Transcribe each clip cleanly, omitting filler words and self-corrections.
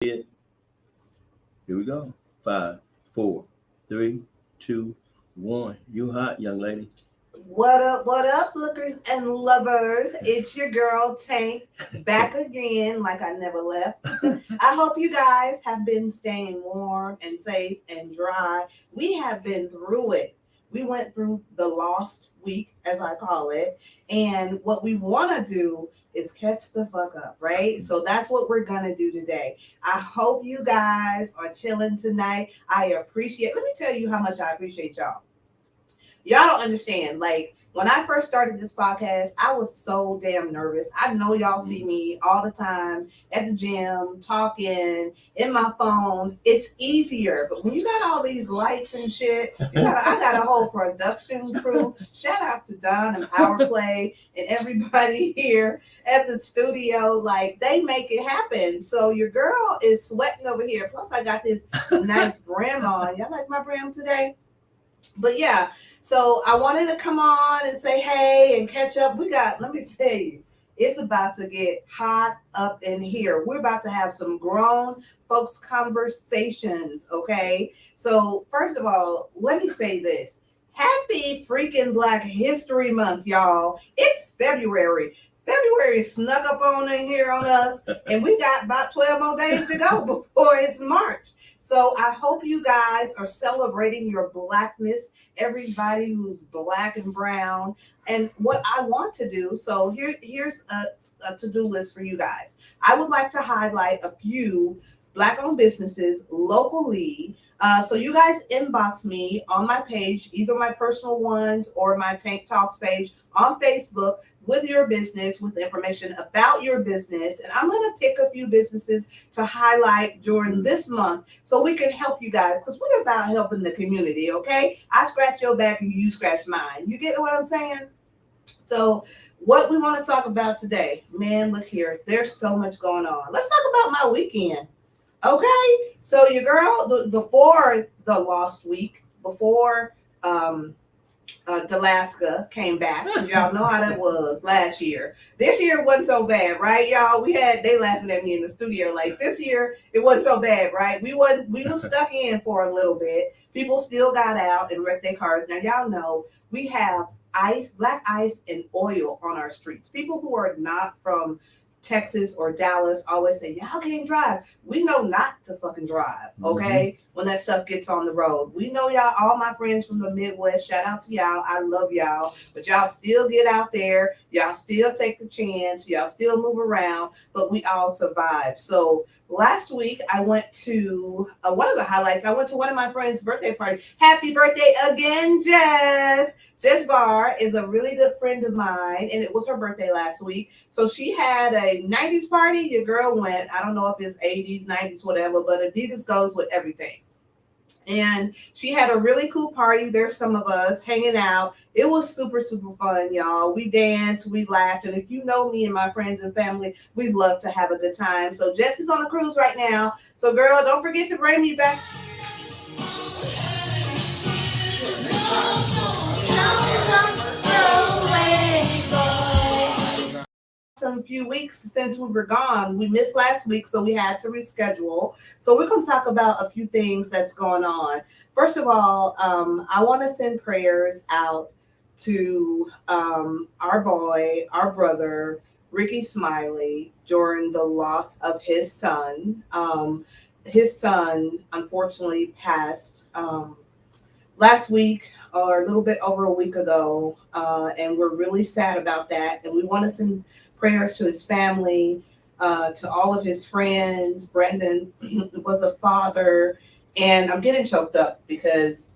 Here we go. 5, 4, 3, 2, 1. You hot, young lady. What up, lookers and lovers? It's your girl Tank back again, like I never left. I hope you guys have been staying warm and safe and dry. We have been through it. We went through the lost week, as I call it. And what we want to do is catch the fuck up, right? So that's what we're going to do today. I hope you guys are chilling tonight. Let me tell you how much I appreciate y'all. Y'all don't understand. Like, when I first started this podcast, I was so damn nervous. I know y'all see me all the time at the gym, talking in my phone. It's easier. But when you got all these lights and shit, I got a whole production crew. Shout out to Don and Power Play and everybody here at the studio. Like, they make it happen. So your girl is sweating over here. Plus, I got this nice brim on. Y'all like my brim today? But yeah, so I wanted to come on and say hey and catch up. Let me tell you, it's about to get hot up in here. We're about to have some grown folks conversations, okay? So first of all, let me say this. Happy freaking Black History Month, y'all. It's February. February snuck up on in here on us, and we got about 12 more days to go before it's March. So I hope you guys are celebrating your Blackness, everybody who's Black and brown, and what I want to do. So here's a to-do list for you guys. I would like to highlight a few Black-owned businesses locally. So you guys inbox me on my page, either my personal ones or my Tank Talks page on Facebook with your business, with information about your business. And I'm going to pick a few businesses to highlight during this month so we can help you guys, because we're about helping the community, okay? I scratch your back and you scratch mine. You get what I'm saying? So what we want to talk about today, man, look here. There's so much going on. Let's talk about my weekend. Okay, so your girl, before the lost week, before Dalaska came back, y'all know how that was last year. This year wasn't so bad, right, y'all? They laughing at me in the studio like this year it wasn't so bad, right? We were stuck in for a little bit. People still got out and wrecked their cars. Now y'all know we have black ice and oil on our streets. People who are not from Texas or Dallas always say, y'all can't drive. We know not to fucking drive, okay? Mm-hmm. When that stuff gets on the road. We know y'all, all my friends from the Midwest, shout out to y'all. I love y'all. But y'all still get out there. Y'all still take the chance. Y'all still move around. But we all survive. So last week, I went to one of the highlights. I went to one of my friends' birthday party. Happy birthday again, Jess. Jess Barr is a really good friend of mine, and it was her birthday last week. So she had a 90s party. Your girl went. I don't know if it's 80s, 90s, whatever, but Adidas goes with everything. And she had a really cool party. There's some of us hanging out. It was super, super fun, y'all. We danced, we laughed. And if you know me and my friends and family, we love to have a good time. So Jess is on a cruise right now. So girl, don't forget to bring me back. Some few weeks since we were gone. We missed last week, so we had to reschedule. So we're going to talk about a few things that's going on. First of all, I want to send prayers out to our boy, our brother, Ricky Smiley, during the loss of his son. His son, unfortunately, passed last week or a little bit over a week ago, and we're really sad about that. And we want to send prayers to his family, to all of his friends. Brendan was a father, and I'm getting choked up because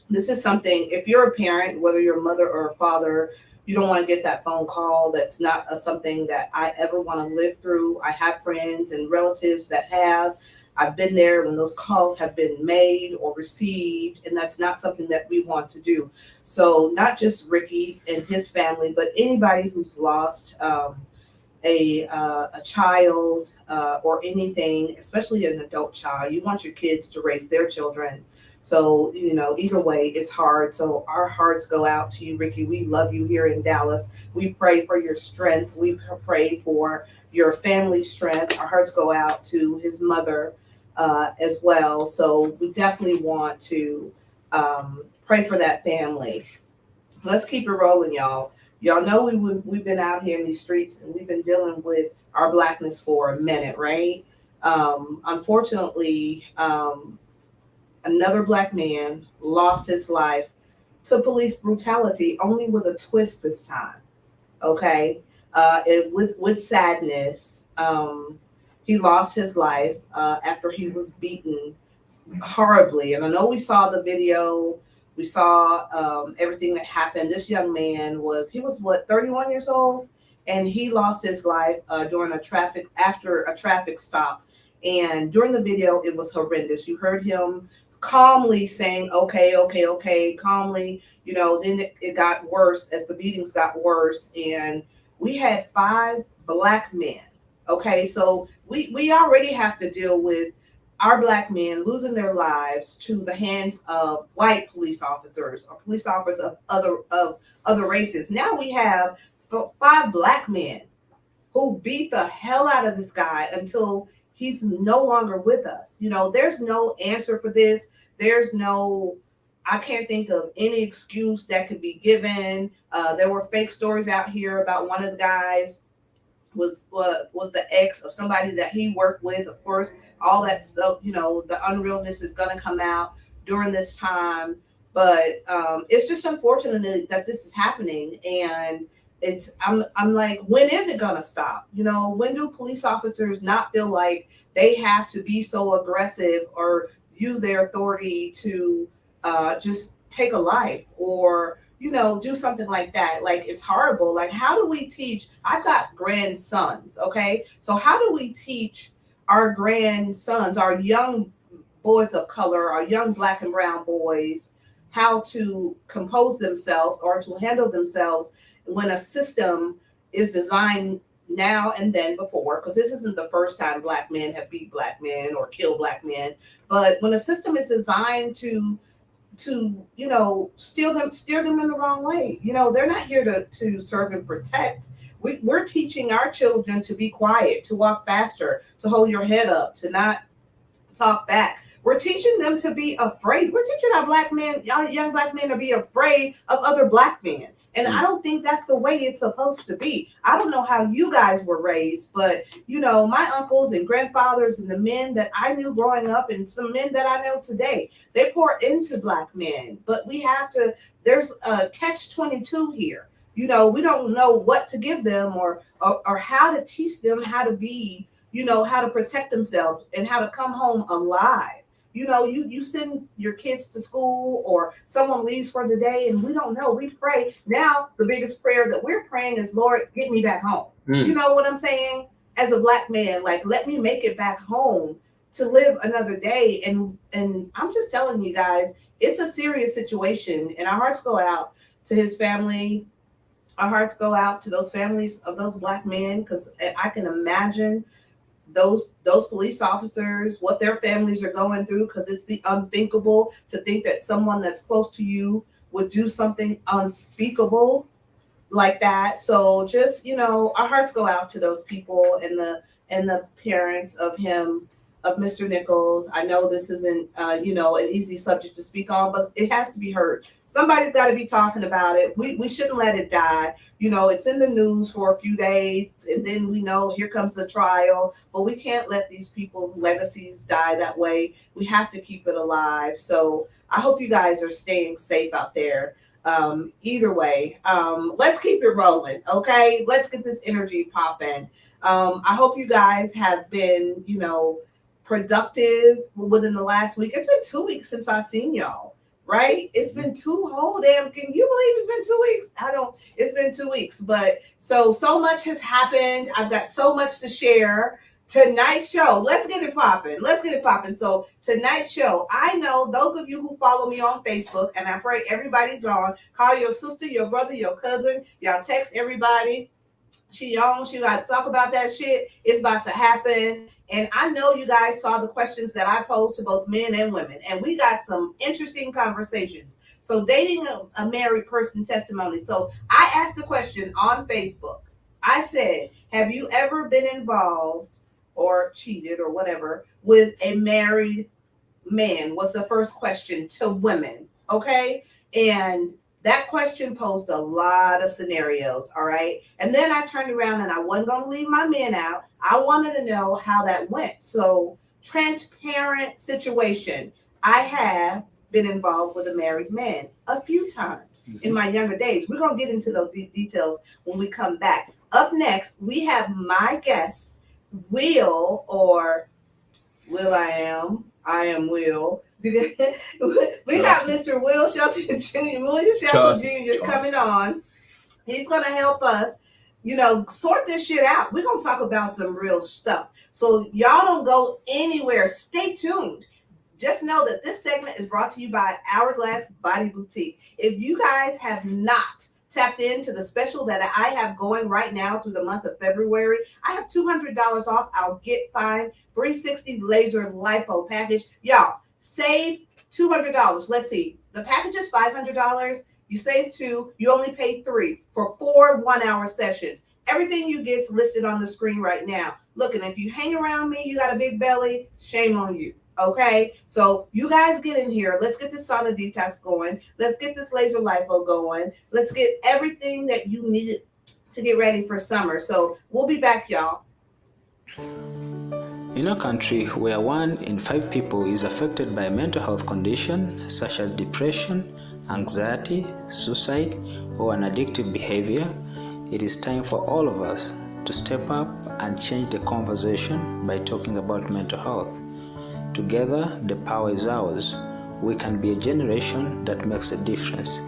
this is something, if you're a parent, whether you're a mother or a father, you don't want to get that phone call. That's not something that I ever want to live through. I have friends and relatives that have. I've been there when those calls have been made or received, and that's not something that we want to do. So not just Ricky and his family, but anybody who's lost a child or anything, especially an adult child. You want your kids to raise their children. So, either way, it's hard. So our hearts go out to you, Ricky. We love you here in Dallas. We pray for your strength. We pray for your family's strength. Our hearts go out to his mother as well. So we definitely want to pray for that family. Let's keep it rolling, y'all. Y'all know we've been out here in these streets and we've been dealing with our blackness for a minute, right? Unfortunately, another black man lost his life to police brutality, only with a twist this time. Okay, with sadness, he lost his life after he was beaten horribly. And I know we saw the video. We saw everything that happened. This young man he was what, 31 years old, and he lost his life after a traffic stop. And during the video, it was horrendous. You heard him calmly saying, "Okay, okay, okay," calmly. Then it got worse as the beatings got worse, and we had 5 black men. Okay, so we already have to deal with our black men losing their lives to the hands of white police officers or police officers of other races. Now we have 5 black men who beat the hell out of this guy until he's no longer with us. There's no answer for this. I can't think of any excuse that could be given. There were fake stories out here about one of the guys was the ex of somebody that he worked with. Of course, all that stuff, the unrealness is going to come out during this time. But it's just unfortunate that this is happening, and I'm like, when is it gonna stop? When do police officers not feel like they have to be so aggressive or use their authority to just take a life or do something like that? Like, it's horrible. Like, how do we teach? I've got grandsons, okay? So how do we teach our grandsons, our young boys of color, our young black and brown boys, how to compose themselves or to handle themselves when a system is designed now and then before? Because this isn't the first time black men have beat black men or killed black men, but when a system is designed to steer them in the wrong way. They're not here to serve and protect. We're teaching our children to be quiet, to walk faster, to hold your head up, to not talk back. We're teaching them to be afraid. We're teaching our young black men to be afraid of other black men. And I don't think that's the way it's supposed to be. I don't know how you guys were raised, but my uncles and grandfathers and the men that I knew growing up and some men that I know today, they pour into black men. But there's a catch-22 here. We don't know what to give them or how to teach them how to be, how to protect themselves and how to come home alive. You send your kids to school or someone leaves for the day and we don't know. We pray. Now, the biggest prayer that we're praying is, Lord, get me back home. You know what I'm saying? As a black man, like, let me make it back home to live another day. And I'm just telling you guys, it's a serious situation. And our hearts go out to his family. Our hearts go out to those families of those black men, because I can imagine those police officers, what their families are going through, because it's the unthinkable to think that someone that's close to you would do something unspeakable like that. So just, our hearts go out to those people and the parents of Mr. Nichols. I know this isn't, an easy subject to speak on, but it has to be heard. Somebody's got to be talking about it. We shouldn't let it die. It's in the news for a few days, and then we know here comes the trial, but we can't let these people's legacies die that way. We have to keep it alive. So I hope you guys are staying safe out there. Either way, let's keep it rolling. Okay. Let's get this energy popping. I hope you guys have been, productive within the last week. It's been 2 weeks since I've seen y'all, right? It's been 2 whole damn, can you believe it's been 2 weeks? It's been 2 weeks, but so much has happened. I've got so much to share. Tonight's show, let's get it popping. So tonight's show, I know those of you who follow me on Facebook, and I pray everybody's on, call your sister, your brother, your cousin, y'all text everybody. She on. She got to talk about that shit. It's about to happen. And I know you guys saw the questions that I posed to both men and women. And we got some interesting conversations. So dating a married person testimony. So I asked the question on Facebook. I said, have you ever been involved or cheated or whatever with a married man? Was the first question to women. Okay. And that question posed a lot of scenarios, all right? And then I turned around and I wasn't going to leave my men out. I wanted to know how that went. So, transparent situation. I have been involved with a married man a few times in my younger days. We're going to get into those details when we come back. Up next, we have my guest, Will, or Will I am Will. We got Mr. Will Shelton Jr., William Shelton Jr. coming on. He's going to help us, sort this shit out. We're going to talk about some real stuff. So y'all don't go anywhere. Stay tuned. Just know that this segment is brought to you by Hourglass Body Boutique. If you guys have not tapped into the special that I have going right now through the month of February, I have $200 off. I'll get fine 360 laser lipo package. Y'all, save $200. Let's see. The package is $500. You save $2. You only pay $3 for 4 1-hour sessions. Everything you get's listed on the screen right now. Look, and if you hang around me, you got a big belly, shame on you. Okay, so you guys get in here. Let's get this sauna detox going. Let's get this laser lipo going. Let's get everything that you need to get ready for summer. So we'll be back, y'all. In a country where 1 in 5 people is affected by a mental health condition such as depression, anxiety, suicide, or an addictive behavior, it is time for all of us to step up and change the conversation by talking about mental health. Together, the power is ours. We can be a generation that makes a difference.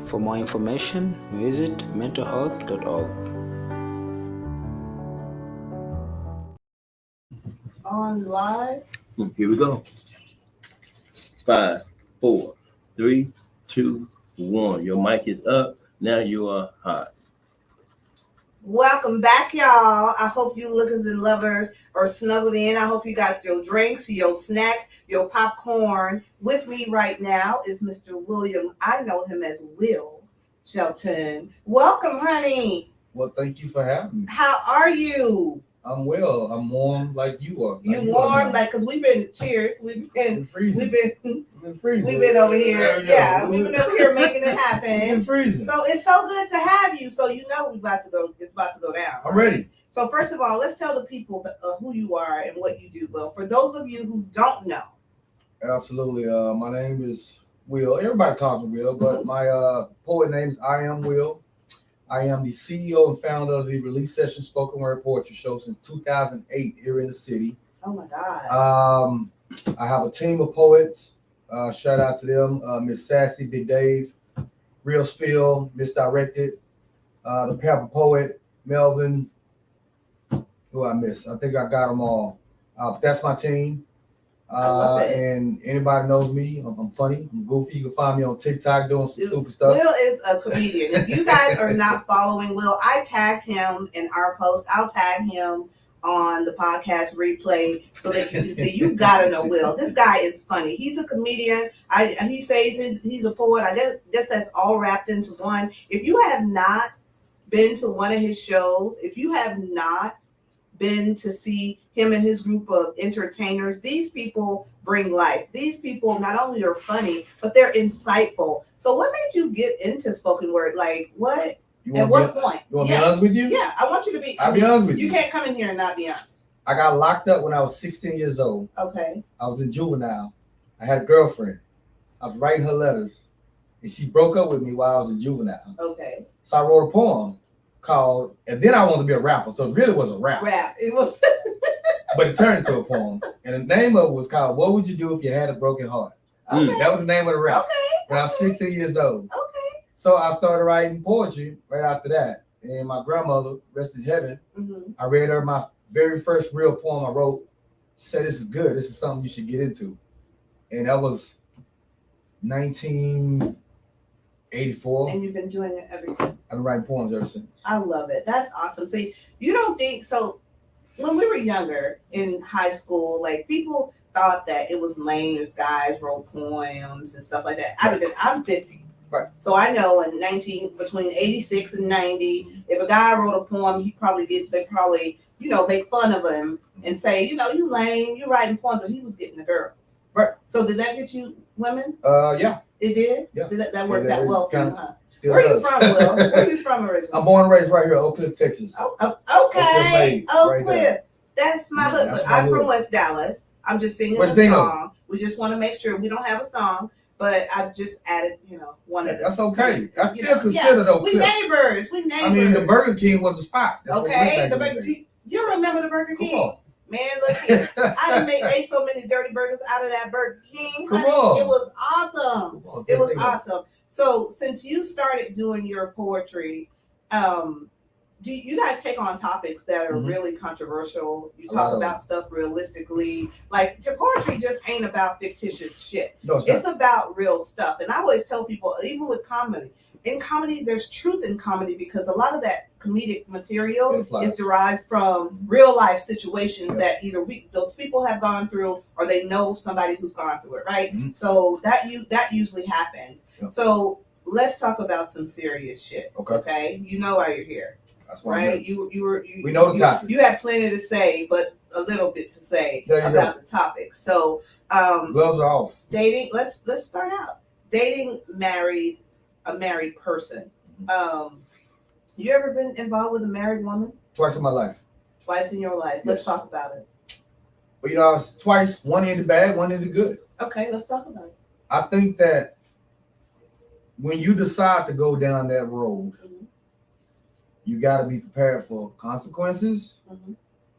For more information, visit mentalhealth.org. On live. Here we go. 5, 4, 3, 2, 1. Your mic is up. Now you are hot. Welcome back, y'all. I hope you lookers and lovers are snuggled in. I hope you got your drinks, your snacks, your popcorn. With me right now is Mr. William. I know him as Will Shelton. Welcome, honey. Well, thank you for having me. How are you? I'm well. I'm warm like you are. You warm, because we've been cheers. We've been freezing. We've been over here. Yeah, we've been over here making it happen. We've been freezing. So it's so good to have you. So it's about to go down. I'm ready. So first of all, let's tell the people who you are and what you do. Well, for those of you who don't know. Absolutely. My name is Will. Everybody calls me Will, but my poet name is I Am Will. I am the CEO and founder of the Relief Session Spoken Word Poetry Show since 2008 here in the city. Oh my God. I have a team of poets. Shout out to them. Miss Sassy, Big Dave, Real Spill, Misdirected, the Pepper Poet, Melvin. Who I miss? I think I got them all. That's my team. I love it. And anybody knows me. I'm funny. I'm goofy. You can find me on TikTok doing some stupid stuff. Will is a comedian. If you guys are not following Will, I tagged him in our post. I'll tag him on the podcast replay so that you can see. You gotta know Will. This guy is funny. He's a comedian. He says he's a poet. I guess that's all wrapped into one. If you have not been to one of his shows, if you have not been to see him and his group of entertainers, these people bring life. These people not only are funny, but they're insightful. So what made you get into spoken word? Like what? At what point? You want to be honest with you? Yeah, I want you to be. I'll be honest with you. You can't come in here and not be honest. I got locked up when I was 16 years old. Okay. I was in juvenile. I had a girlfriend. I was writing her letters, and she broke up with me while I was in juvenile. Okay. So I wrote a poem called, and then I wanted to be a rapper, so it really was a rap. It was. But it turned into a poem, and the name of it was called "What Would You Do If You Had a Broken Heart?" Okay. That was the name of the rap. Okay. When I was 16 years old. Okay. So I started writing poetry right after that, and my grandmother, rest in heaven, I read her my very first real poem I wrote. She said, "This is good. This is something you should get into," and that was 19 '84. And you've been doing it ever since. I've been writing poems ever since. I love it. That's awesome. See, you don't think so? When we were younger in high school, like people thought that it was lame as guys wrote poems and stuff like that. I'm 50. Right. So I know between 86 and 90, if a guy wrote a poem, they probably, make fun of him and say, you lame, you writing poems, but he was getting the girls. Right. So did that get you women? Yeah. It did? Yeah. That worked out well for you, huh? Still Where are you does. from, Will? Where are you from originally? I'm born and raised right here, Oak Cliff, Texas. Okay. Right Cliff. there. That's my hood. That's my I'm from hood. West Dallas. I'm just singing West a Dino. song. We just want to make sure we don't have a song, but I've just added, one of the. That's okay. I still consider Oak We Cliff. neighbors. I mean, the Burger King was a spot. That's what we Okay. went back in the day. You remember the Burger King? Come on. Man, look here. I ate so many dirty burgers out of that Burger King. Come honey. on. It was awesome. Come on, It was take that. awesome. So since you started doing your poetry, do you guys take on topics that are Mhm. really controversial? You A lot talk of about stuff realistically. Like your poetry just ain't about fictitious shit. No, it's not. It's about real stuff. And I always tell people, even with comedy, in comedy, there's truth in comedy because a lot of that comedic It material applies. is derived from real life situations Yeah. that either those people have gone through or they know somebody who's gone through it, right? Mhm. So that usually happens. Yeah. So let's talk about some serious shit. Okay. Okay, you know why you're here, That's why I'm right? here. We know the topic. You had plenty to say, but a little bit to say There you about the topic. So Gloves are off. dating. Let's start out dating a married person. You ever been involved with a married woman? Twice in my life. Twice in your life. Let's Yes. talk about it. But I was twice, one ended bad, one ended good. Okay, let's talk about it. I think that when you decide to go down that road, Mhm. you got to be prepared for consequences, Mhm.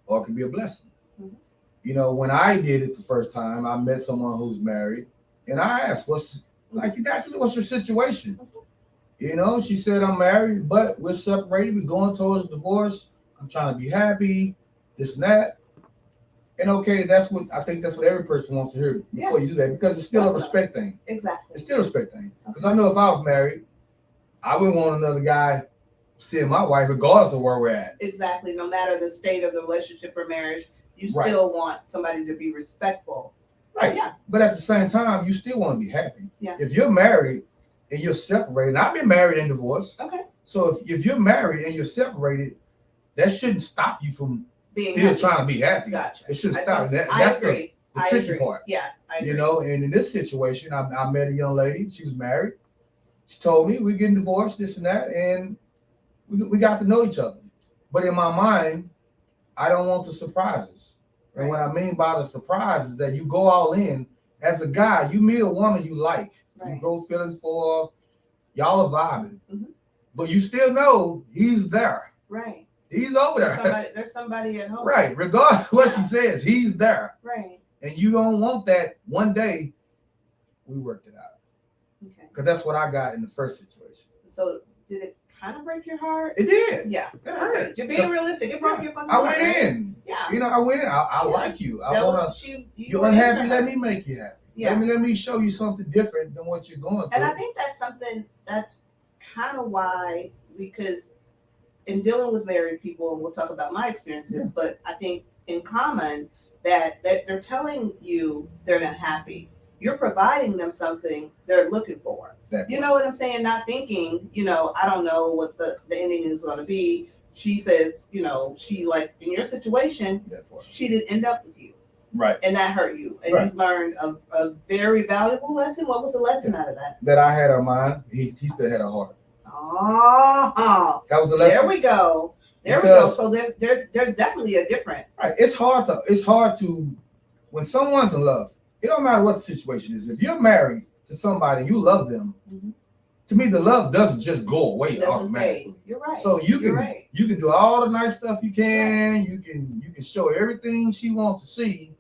or it could be a blessing. Mhm. When I did it the first time, I met someone who's married, and I asked, what's your situation? She said, I'm married, but we're separated. We're going towards divorce. I'm trying to be happy, this and that. And okay, I think that's what every person wants to hear before you do that, because it's still a respect thing. Exactly. It's still a respect thing. Because I know if I was married, I wouldn't want another guy seeing my wife, regardless of where we're at. Exactly. No matter the state of the relationship or marriage, you Right. still want somebody to be respectful. Right. Yeah. But at the same time, you still want to be happy. Yeah. If you're married and you're separated, I've been married and divorced. Okay. So if you're married and you're separated, that shouldn't stop you from Being still happy. trying to be happy. Gotcha. It shouldn't I stop. totally- That's agree. the I tricky agree. part. Yeah. I agree. And in this situation, I met a young lady. She was married. She told me we're getting divorced, this and that, and we got to know each other. But in my mind, I don't want the surprises. And what I mean by the surprise is that you go all in. As a guy, you meet a woman you like. Right. You go feelings for, y'all are vibing. Mhm. But you still know he's there. Right. He's over there. There's somebody at home. Right. Regardless of what she says, he's there. Right. And you don't want that one day. We worked it out. Okay. Because that's what I got in the first situation. So did it kind of break your heart? It did. Yeah. It hurt. You're being realistic. It broke your fucking I heart. went right? in. Yeah. I went in. I Yeah. like you. I That want was to. you You're were unhappy. into Let her. me make you happy. Yeah. Let me show you something different than what you're going through. And I think that's something that's kind of why, because in dealing with married people, and we'll talk about my experiences, but I think in common that they're telling you they're not happy. You're providing them something they're looking for. You know what I'm saying? Not thinking, I don't know what the ending is going to be. She says, she like in your situation, she didn't end up with you. Right. And that hurt you. And Right. you learned a very valuable lesson. What was the lesson out of that? That I had her mind. He still had her heart. Oh, That was the lesson. there we go. Because- So there's definitely a difference. Right. It's hard to when someone's in love, it don't matter what the situation is. If you're married to somebody and you love them, Mhm. to me the love doesn't just go away It doesn't automatically. fade. You're right. So you You're can right. you can do all the nice stuff you can. You can show everything she wants to see,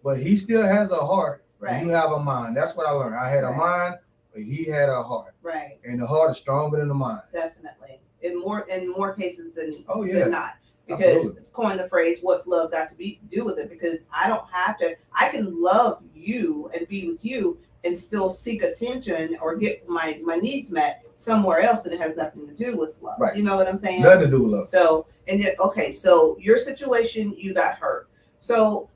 but he still has a heart. And you Right. have a mind. That's what I learned. I had a Right. mind, but he had a heart, Right. and the heart is stronger than the mind. Definitely. In more cases than Oh yeah, than not. Because Absolutely. coin the phrase, what's love got to do with it? Because I don't have to, I can love you and be with you, and still seek attention or get my needs met somewhere else, and it has nothing to do with love. Right. You know what I'm saying? Nothing to do with love. So, and then, okay, so your situation, you got hurt. So,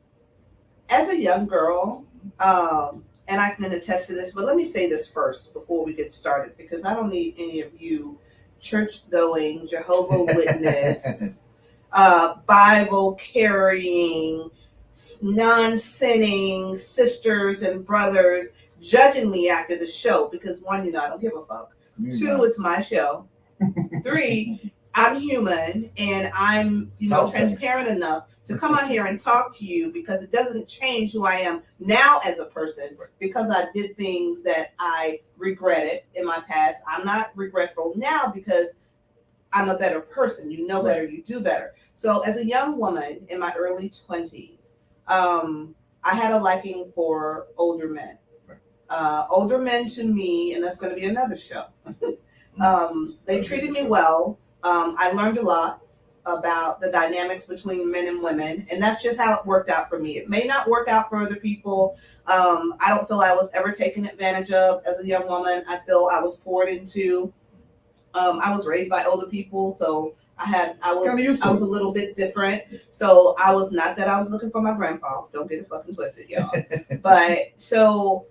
as a young girl, and I can attest to this, but let me say this first before we get started, because I don't need any of you church-going, Jehovah Witness, Bible-carrying, non-sinning sisters and brothers judging me after the show, because one, I don't give a fuck. Two, it's my show. Three, I'm human and I'm, transparent enough to come out here and talk to you, because it doesn't change who I am now as a person, because I did things that I regretted in my past. I'm not regretful now because I'm a better person. You know better, you do better. So as a young woman in my early 20s, I had a liking for older men. Older men to me, and that's going to be another show. They treated me well. I learned a lot about the dynamics between men and women, and that's just how it worked out for me. It may not work out for other people. I don't feel I was ever taken advantage of as a young woman. I feel I was poured into. I was raised by older people, so I was a little bit different. So I was not that I was looking for my grandpa. Don't get it fucking twisted, y'all. But so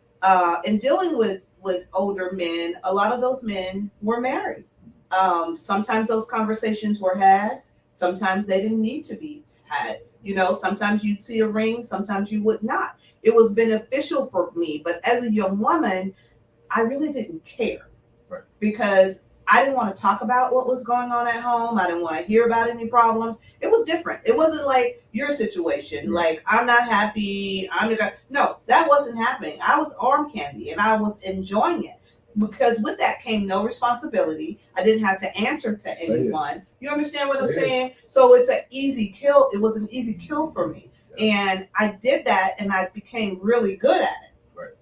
in dealing with older men, a lot of those men were married. Sometimes those conversations were had. Sometimes they didn't need to be had. Sometimes you'd see a ring, sometimes you would not. It was beneficial for me, but as a young woman, I really didn't care. Right. Because I didn't want to talk about what was going on at home. I didn't want to hear about any problems. It was different. It wasn't like your situation. Like, I'm not happy. No, that wasn't happening. I was arm candy and I was enjoying it, because with that came no responsibility. I didn't have to answer to anyone. You understand what I'm saying? So it's an easy kill. It was an easy kill for me. Yeah. And I did that and I became really good at it. Right.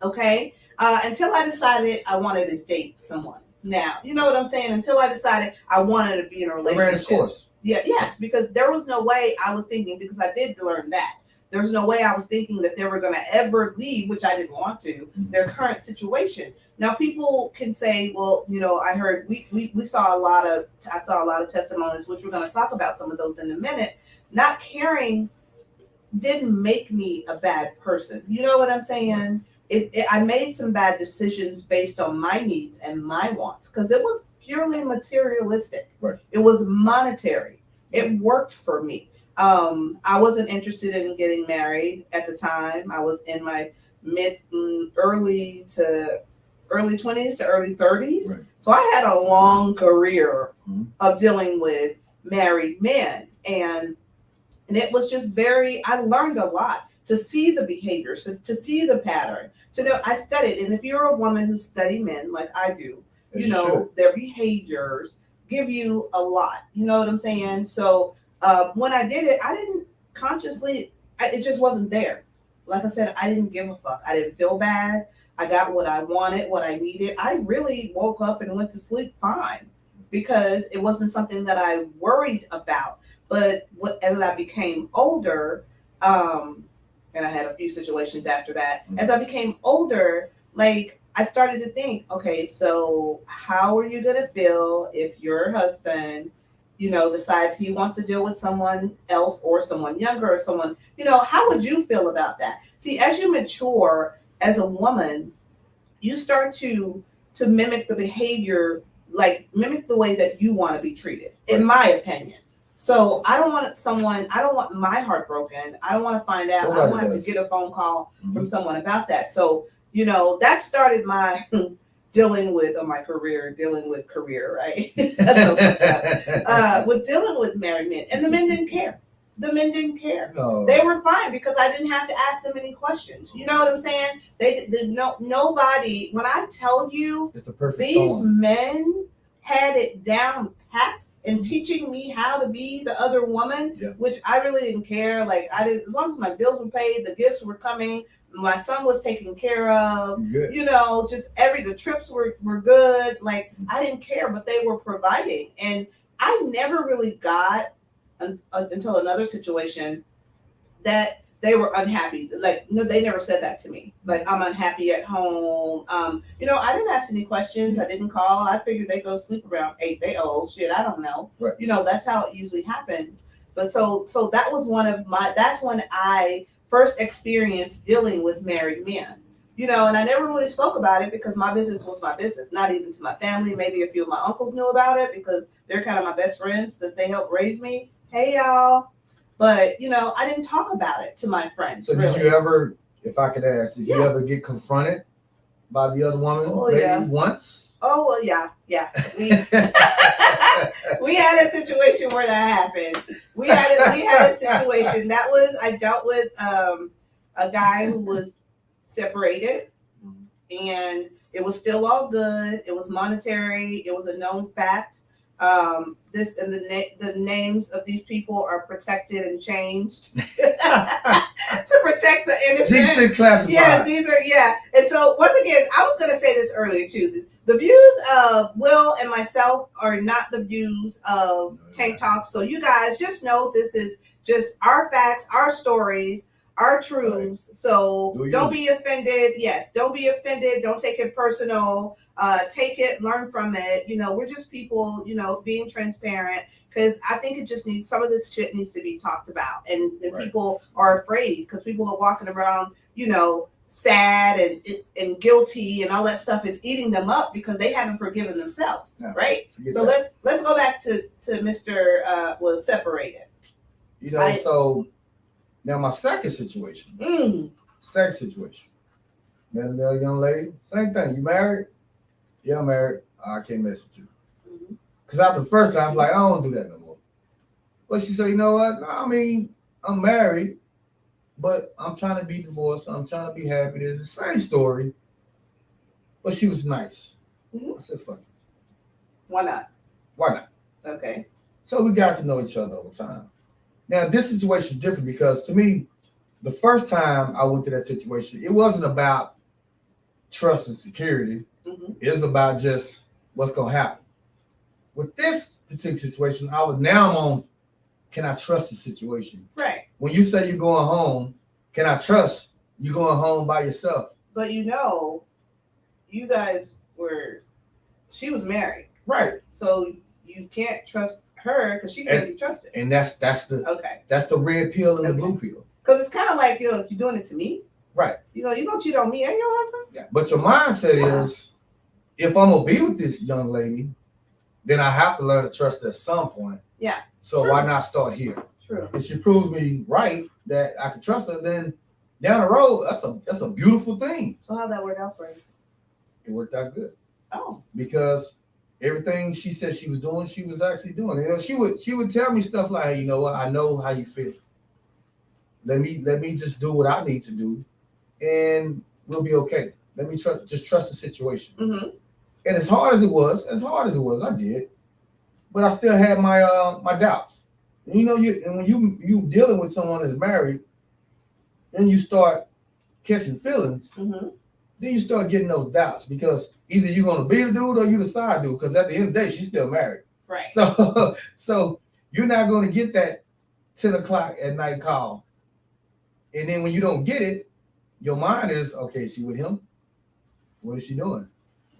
Okay. Until I decided I wanted to date someone. Now, you know what I'm saying? Until I decided I wanted to be in a relationship. Course. Yeah, yes, because there was no way I was thinking, because I did learn that. There was no way I was thinking that they were going to ever leave, which I didn't want to, their current situation. Now, people can say, well, I heard I saw a lot of testimonies, which we're going to talk about some of those in a minute. Not caring didn't make me a bad person. You know what I'm saying? I made some bad decisions based on my needs and my wants, because it was purely materialistic. Right. It was monetary. It worked for me. I wasn't interested in getting married at the time. I was in my early 20s to early 30s. Right. So I had a long career of dealing with married men. And it was just I learned a lot to see the behaviors, to see the pattern. I studied. And if you're a woman who study men like I do, their behaviors give you a lot. You know what I'm saying? So when I did it, I didn't consciously, it just wasn't there. Like I said, I didn't give a fuck. I didn't feel bad. I got what I wanted, what I needed. I really woke up and went to sleep fine, because it wasn't something that I worried about. But as I became older, and I had a few situations after that, as I became older, I started to think, okay, so how are you going to feel if your husband, decides he wants to deal with someone else or someone younger or someone, how would you feel about that? See, as you mature as a woman, you start to mimic the behavior, mimic the way that you want to be treated, in my opinion. So I don't want my heart broken. I don't want to find out. I don't have to get a phone call from someone about that. So, that started my dealing with career, right? With dealing with married men. And the men didn't care. No. They were fine, because I didn't have to ask them any questions. You know what I'm saying? Nobody, when I tell you, it's the perfect these men had it down pat in teaching me how to be the other woman, which I really didn't care. As long as my bills were paid, the gifts were coming, my son was taken care of, the trips were good. I didn't care, but they were providing. And I never really got until another situation that they were unhappy. Like, no, they never said that to me. Like, I'm unhappy at home. You know, I didn't ask any questions. I didn't call. I figured they go sleep around 8. They old shit. I don't know. Right. You know, that's how it usually happens. But so that was that's when I first experienced dealing with married men. You know, and I never really spoke about it because my business was my business, not even to my family. Maybe a few of my uncles knew about it because they're kind of my best friends that they helped raise me. Hey, y'all. But, you know, I didn't talk about it to my friends. So really. did you ever, if I could ask, did you ever get confronted by the other woman once? Oh, well, yeah. We had a situation where that happened. We had a situation. That was, I dealt with a guy who was separated, and it was still all good. It was monetary. It was a known fact. The names of these people are protected and changed to protect the innocent. Decent classified. Yes, these are And so once again, I was going to say this earlier too. The views of Will and myself are not the views of Tank Talk. So you guys just know this is just our facts, our stories, our truths. Right. So don't be offended. Yes, don't be offended. Don't take it personal. Take it, learn from it. You know, we're just people, you know, being transparent, because I think it just needs, some of this shit needs to be talked about. And right. People are afraid because people are walking around, you know, sad and guilty, and all that stuff is eating them up because they haven't forgiven themselves. No, right. So that. let's go back to Mr. Was separated. You know, so now my second situation. Met another young lady. Same thing. You married? Yeah, I'm married. I can't mess with you. Because after the first time, I was like, I don't do that no more. But she said, you know what? No, I mean, I'm married, but I'm trying to be divorced. I'm trying to be happy. There's the same story. But she was nice. I said, fuck it. Why not? Okay. So we got to know each other over time. Now, this situation is different because to me, the first time I went to that situation, it wasn't about trust and security. It was about just what's going to happen. With this particular situation, I'm on, can I trust the situation? Right. When you say you're going home, can I trust you going home by yourself? But you know, you guys she was married. Right. So you can't trust her because she can't be trusted. And that's the red pill and the blue pill. Because it's kind of like, you know, if you're doing it to me. Right. You know, you're going to cheat on me and your husband. Yeah. But your mindset is, if I'm going to be with this young lady, then I have to learn to trust her at some point. Yeah. So why not start here? True. If she proves me right that I can trust her, then down the road, that's a beautiful thing. So how'd that work out for you? It worked out good. Oh. Because everything she said she was doing, she was actually doing. You know, she would tell me stuff like, hey, you know what, I know how you feel. Let me just do what I need to do, and we'll be okay. Let me trust the situation. And as hard as it was, I did, but I still had my doubts. And you know, when you dealing with someone that's married, then you start catching feelings. Then you start getting those doubts because either you're gonna be the dude or you the side dude. Because at the end of the day, she's still married. Right. So you're not gonna get that 10 o'clock at night call. And then when you don't get it, your mind is, okay, she with him? What is she doing?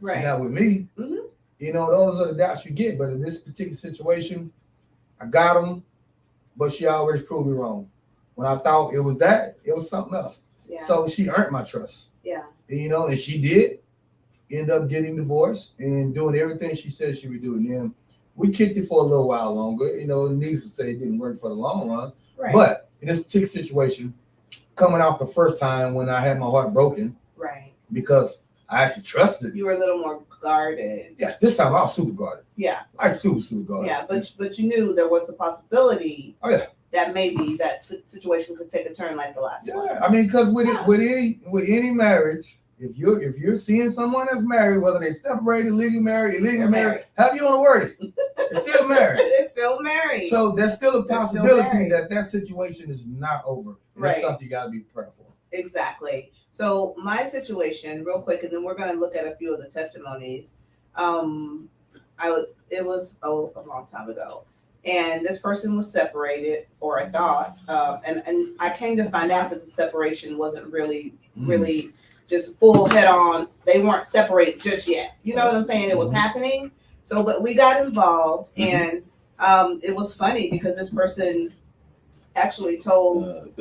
Right. She's not with me. You know, those are the doubts you get. But in this particular situation, I got them, but she always proved me wrong. When I thought it was that, it was something else. Yeah. So she earned my trust. Yeah. And, you know, and she did end up getting divorced and doing everything she said she would do. And then we kicked it for a little while longer. You know, needless to say, it didn't work for the long run. Right. But in this particular situation, coming off the first time when I had my heart broken, right, because I actually trusted. You were a little more guarded. Yes, this time I was super guarded. Yeah. Like super guarded. Yeah, but you knew there was a possibility. Oh yeah. That maybe that situation could take a turn like the last one. I mean, because with any marriage, if you're seeing someone that's married, whether they separated, legally married, illegally married, however you want to word it, it's still married. It's still married. So there's still a possibility that situation is not over. And that's something you got to be prepared for. Exactly. So my situation, real quick, and then we're going to look at a few of the testimonies. It was a long time ago. and this person was separated, or I thought, and I came to find out that the separation wasn't really just full head on. They weren't separated just yet. You know what I'm saying? It was happening. So, but we got involved, and it was funny because this person actually told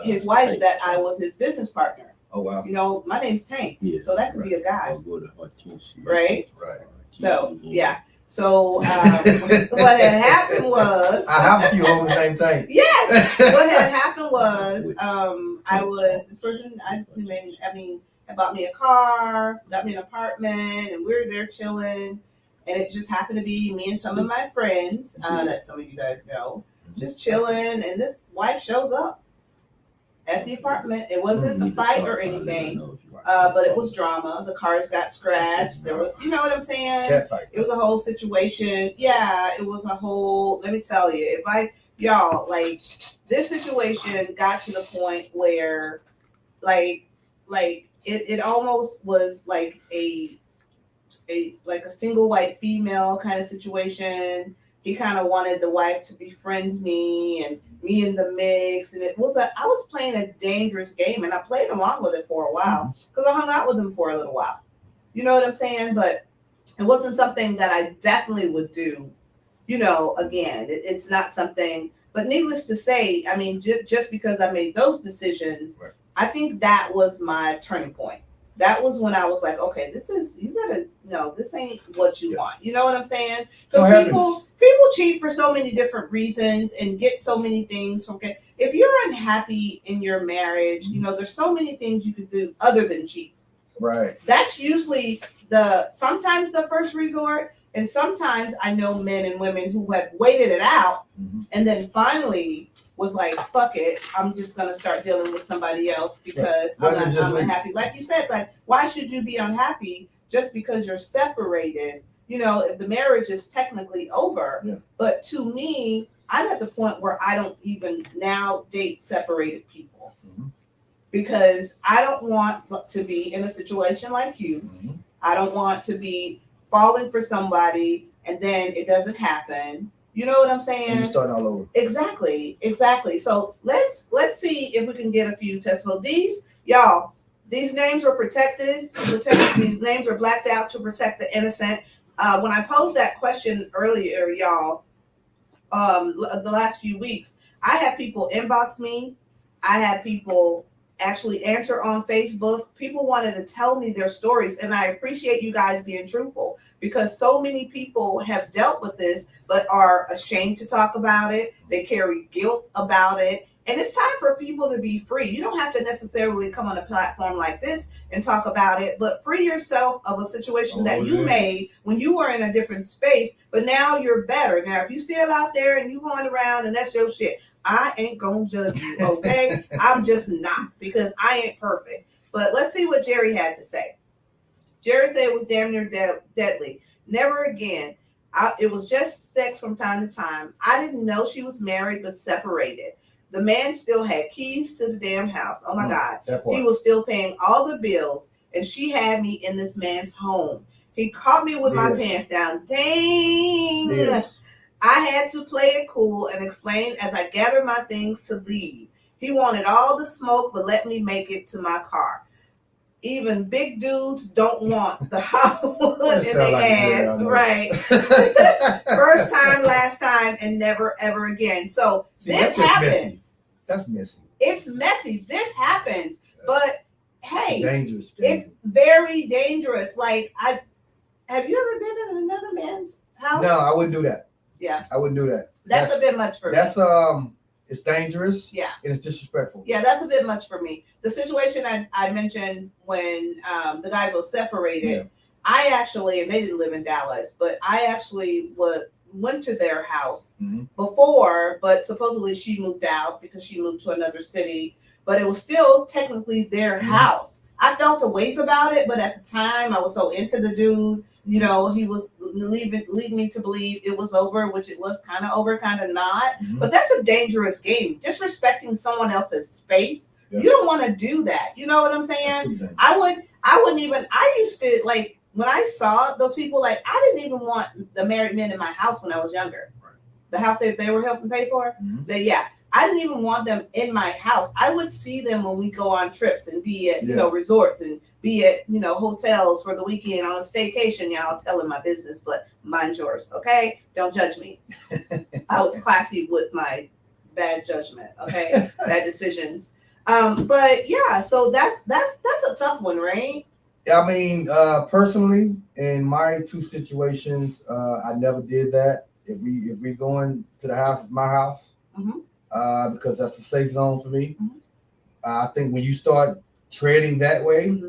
his wife that I was his business partner. Oh wow. You know, my name's Tank, so that could be a guy, I'll go to Hortencia. right? Right. So yeah. So what had happened was I have a few homies named Tank. yes. What had happened was I was this person. I mean, bought me a car, got me an apartment, and we were there chilling. And it just happened to be me and some of my friends that some of you guys know, just chilling. And this wife shows up at the apartment. It wasn't a fight or anything, but it was drama. The cars got scratched. There was, you know what I'm saying? Cat fight. It was a whole situation. Yeah, it was a whole. Let me tell you, y'all, like this situation got to the point where, like it almost was like a single white female kind of situation. He kind of wanted the wife to befriend me and me in the mix, and I was playing a dangerous game, and I played along with it for a while because I hung out with him for a little while. You know what I'm saying? But it wasn't something that I definitely would do. You know, again, it's not something. But needless to say, I mean, just because I made those decisions, right. I think that was my turning point. That was when I was like, okay, this ain't what you want. You know what I'm saying? Because people cheat for so many different reasons and get so many things from. If you're unhappy in your marriage, you know, there's so many things you could do other than cheat. Right. That's usually sometimes the first resort, and sometimes I know men and women who have waited it out and then finally was like, fuck it, I'm just gonna start dealing with somebody else because I'm unhappy. Like you said, like, why should you be unhappy just because you're separated? You know, if the marriage is technically over. Yeah. But to me, I'm at the point where I don't even now date separated people because I don't want to be in a situation like you. I don't want to be falling for somebody and then it doesn't happen. You know what I'm saying? And you start all over. Exactly. So let's see if we can get a few tests. So these names are protected. These names are blacked out to protect the innocent. When I posed that question earlier, y'all, the last few weeks, I had people inbox me. I had people actually answer on Facebook. People wanted to tell me their stories, and I appreciate you guys being truthful because so many people have dealt with this but are ashamed to talk about it. They carry guilt about it, and it's time for people to be free. You don't have to necessarily come on a platform like this and talk about it, but free yourself of a situation that you made when you were in a different space, but now you're better. Now, if you still out there and you going around and that's your shit, I ain't gonna judge you, okay? I'm just not, because I ain't perfect. But let's see what Jerry had to say. Jerry said it was damn near deadly. Never again. It was just sex from time to time. I didn't know she was married but separated. The man still had keys to the damn house. Oh my God. He was still paying all the bills, and she had me in this man's home. He caught me with my pants down. Dang. Yes. I had to play it cool and explain as I gathered my things to leave. He wanted all the smoke, but let me make it to my car. Even big dudes don't want the Hollywood in their ass, right? First time, last time, and never ever again. So this happens. That's messy. It's messy. This happens, but hey, dangerous. It's very dangerous. Like, have you ever been in another man's house? No, I wouldn't do that. Yeah, I wouldn't do that. That's a bit much for me. That's it's dangerous. Yeah, and it's disrespectful. Yeah, that's a bit much for me. The situation I mentioned when the guys were separated, I actually, and they didn't live in Dallas, but I actually went to their house before, but supposedly she moved out because she moved to another city, but it was still technically their house. I felt a ways about it, but at the time I was so into the dude. You know, he was leading me to believe it was over, which it was kind of over, kind of not. But that's a dangerous game. Disrespecting someone else's space. Yeah. You don't want to do that. You know what I'm saying? I wouldn't even, I used to, like, when I saw those people, like, I didn't even want the married men in my house when I was younger. Right. the house that they were helping pay for. Mhm. I didn't even want them in my house. I would see them when we go on trips and be at resorts and be at hotels for the weekend on a staycation. Y'all telling my business, but mind yours, okay? Don't judge me. I was classy with my bad judgment, okay? Bad decisions. But yeah, so that's a tough one, right? I mean, personally, in my two situations, I never did that. If we going to the house, it's my house, because that's a safe zone for me. I think when you start treading that way,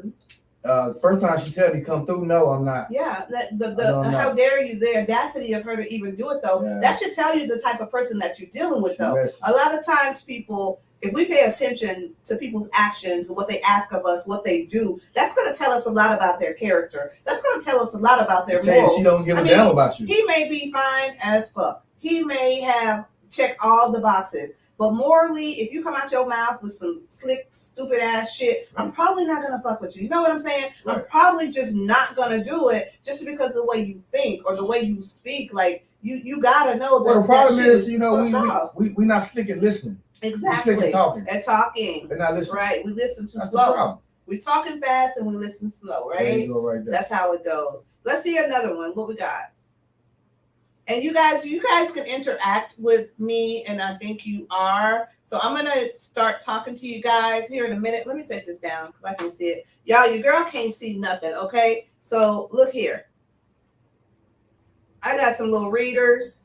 first time she tell me come through, no, I'm not. Yeah, how dare you? The audacity of her to even do it, though. Yeah. That should tell you the type of person that you're dealing with, though. A lot of times, people, if we pay attention to people's actions, what they ask of us, what they do, that's going to tell us a lot about their character. That's going to tell us a lot about their morals. She don't give a damn about you. He may be fine as fuck. He may have checked all the boxes. But morally, if you come out your mouth with some slick, stupid ass shit, I'm probably not gonna fuck with you. You know what I'm saying? Right. I'm probably just not gonna do it just because of the way you think or the way you speak. Like you gotta know that. Well, the problem is, we not slick at listening. Exactly. We're slick at talking. And talking. They're not listening. Right. We listen too That's slow. The problem. We talking fast and we listen slow. Right. There you go, right there. That's how it goes. Let's see another one. What we got? And you guys can interact with me, and I think you are. So I'm gonna start talking to you guys here in a minute. Let me take this down because I can see it. Y'all, your girl can't see nothing, okay? So look here. I got some little readers.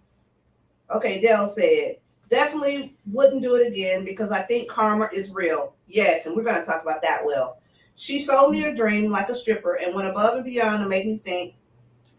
Okay, Dell said, definitely wouldn't do it again because I think karma is real. Yes, and we're gonna talk about that, Will. She sold me a dream like a stripper and went above and beyond to make me think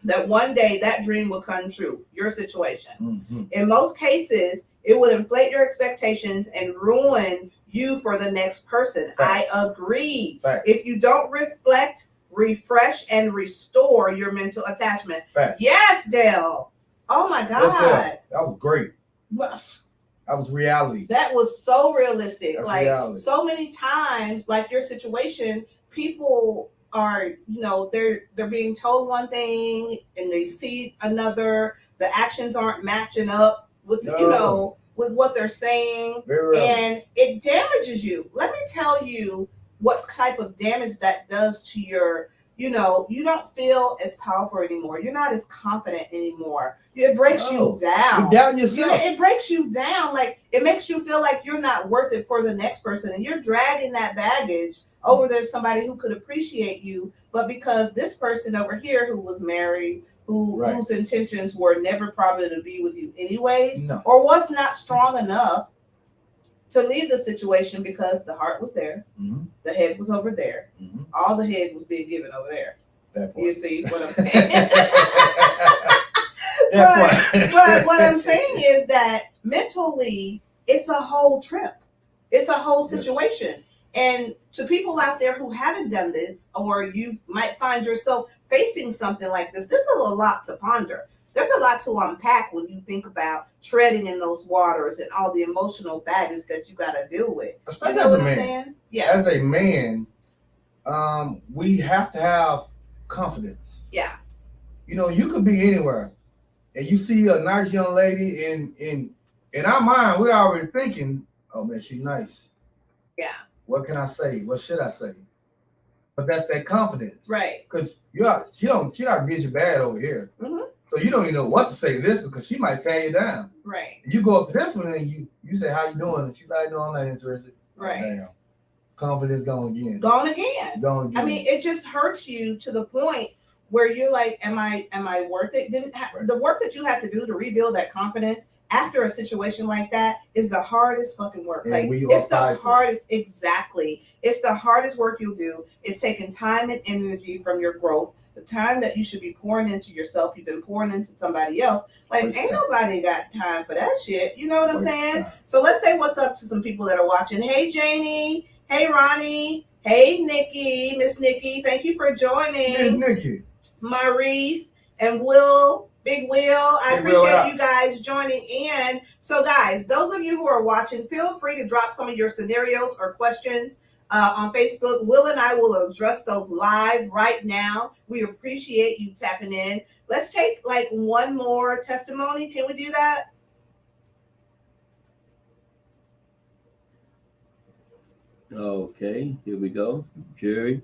that one day that dream will come true. Your situation. In most cases, it would inflate your expectations and ruin you for the next person. Facts. I agree. Facts. If you don't reflect, refresh, and restore your mental attachment. Facts. Yes, Dale. Oh my God. That was great. That was reality. That was so realistic. That's like reality. So many times, like your situation, people are, they're being told one thing and they see another. The actions aren't matching up with with what they're saying, and it damages you. Let me tell you what type of damage that does to your, you don't feel as powerful anymore. You're not as confident anymore. It breaks you down. You doubt yourself. It breaks you down. Like it makes you feel like you're not worth it for the next person, and you're dragging that baggage over there's somebody who could appreciate you, but because this person over here who was married, whose intentions were never probably to be with you anyways, or was not strong enough to leave the situation because the heart was there, the head was over there, all the head was being given over there. You see what I'm saying? but what I'm saying is that mentally, it's a whole trip. It's a whole situation. Yes. And to people out there who haven't done this, or you might find yourself facing something like this is a lot to ponder. There's a lot to unpack when you think about treading in those waters and all the emotional baggage that you got to deal with. Especially as a man. Yeah. As a man, we have to have confidence. Yeah. You could be anywhere, and you see a nice young lady, in our mind, we're already thinking, "Oh man, she's nice." Yeah. What can I say? What should I say? But that's that confidence, right? Because she not get you bad over here, so you don't even know what to say to this because she might tear you down, right? You go up to this one and you say, "How you doing?" And she's like, "No, I'm not interested." Right? Oh, damn. Confidence gone again. Gone again. I mean, it just hurts you to the point where you're like, "Am I worth it?" The work that you have to do to rebuild that confidence after a situation like that is the hardest fucking work. And like it's the hardest. Exactly. It's the hardest work you'll do. It's taking time and energy from your growth. The time that you should be pouring into yourself, you've been pouring into somebody else. Like ain't nobody got time for that shit. You know what I'm saying? So let's say what's up to some people that are watching. Hey Janie. Hey Ronnie. Hey Nikki. Miss Nikki. Thank you for joining. Hey Nikki. Maurice and Will. Big Will, I appreciate you guys joining in. So guys, those of you who are watching, feel free to drop some of your scenarios or questions on Facebook. Will and I will address those live right now. We appreciate you tapping in. Let's take like one more testimony. Can we do that? Okay, here we go. Jerry.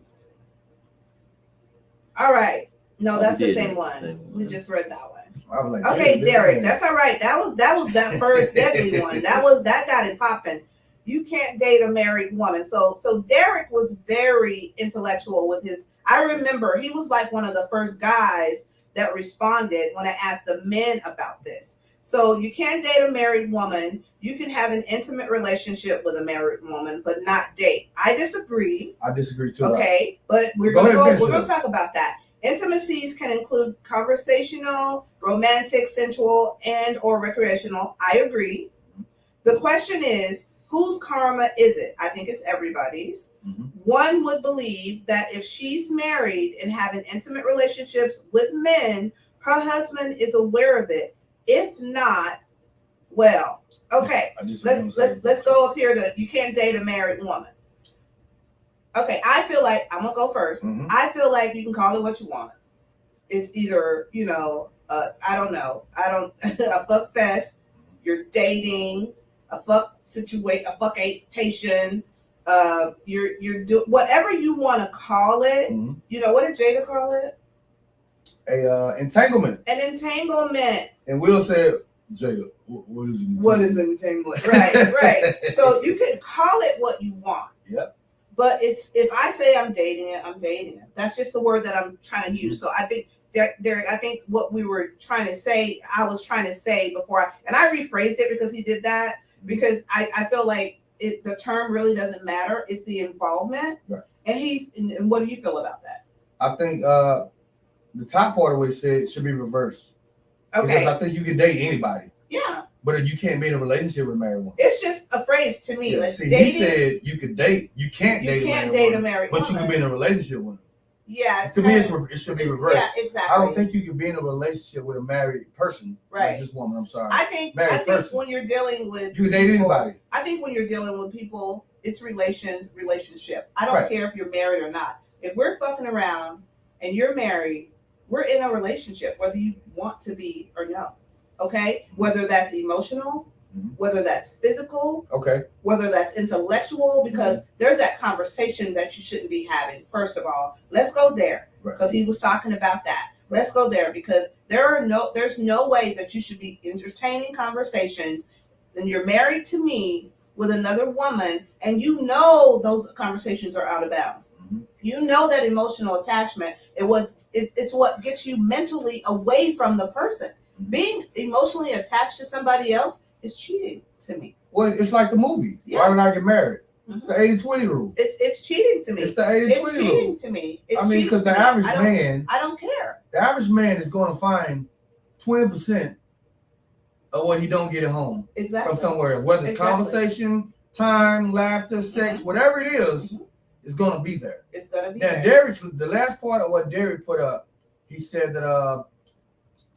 All right. No, Oh, that's we the did same it. one. Same We one. just read that one. I was like, Okay, Jerry, Derek, man. that's all right. That first deadly one. That got it popping. You can't date a married woman. So Derek was very intellectual with his. I remember he was like one of the first guys that responded when I asked the men about this. So you can't date a married woman. You can have an intimate relationship with a married woman, but not date. I disagree. I disagree too. Okay, but we're Go gonna ahead, go. We're finish gonna it. talk about that. Intimacies can include conversational, romantic, sensual, and or recreational. I agree. The question is, whose karma is it? I think it's everybody's. Mhm. One would believe that if she's married and having intimate relationships with men, her husband is aware of it. If not, well, okay. I disagree on Let's go up here to you can't date a married woman. Okay, I feel like I'm gonna go 1st. Mhm. I feel like you can call it what you want. It's either I don't know, a fuck fest. You're dating a fuck situation, a fuckation. You're do whatever you want to call it. Mhm. You know what did Jada call it? A entanglement. An entanglement. And Will said, Jada, what is it? What is entanglement? Right. So you can call it what you want. Yep. But it's if I say I'm dating it, I'm dating it. That's just the word that I'm trying to use. So I think Derek, I think what we were trying to say, I was trying to say before, and I rephrased it because he did that because I feel like the term really doesn't matter. It's the involvement. Right. And what do you feel about that? I think the top part of what he said should be reversed. Okay. Because I think you can date anybody. Yeah. But you can't be in a relationship with a married woman. It's just a phrase to me. Yeah. Like See, dating, he said you could date. You can't date a married woman. but you can be in a relationship with them. Yeah. To me, it should be reversed. Yeah, exactly. I don't think you can be in a relationship with a married person. Right. Not just woman. I'm sorry. I think when you're dealing with you can date anybody. I think when you're dealing with people, it's relationship. I don't care if you're married or not. If we're fucking around and you're married, we're in a relationship, whether you want to be or no. Okay? Whether that's emotional, whether that's physical, whether that's intellectual, because there's that conversation that you shouldn't be having. First of all, let's go there because he was talking about that. Let's go there because there's no way that you should be entertaining conversations and you're married to me with another woman and you know those conversations are out of bounds. You know that emotional attachment, it's what gets you mentally away from the person. Being emotionally attached to somebody else is cheating to me. Well, it's like the movie. Yeah. Why did I get married? It's the 80-20 rule. It's cheating to me. It's the 80-20 rule. It's cheating to me. I mean, because the average man, I don't care. The average man is going to find 20% of what he don't get at home. Exactly. From somewhere, whether it's conversation, time, laughter, sex, whatever it is, it's going to be there. It's going to be there. Derek, the last part of what Derek put up, he said that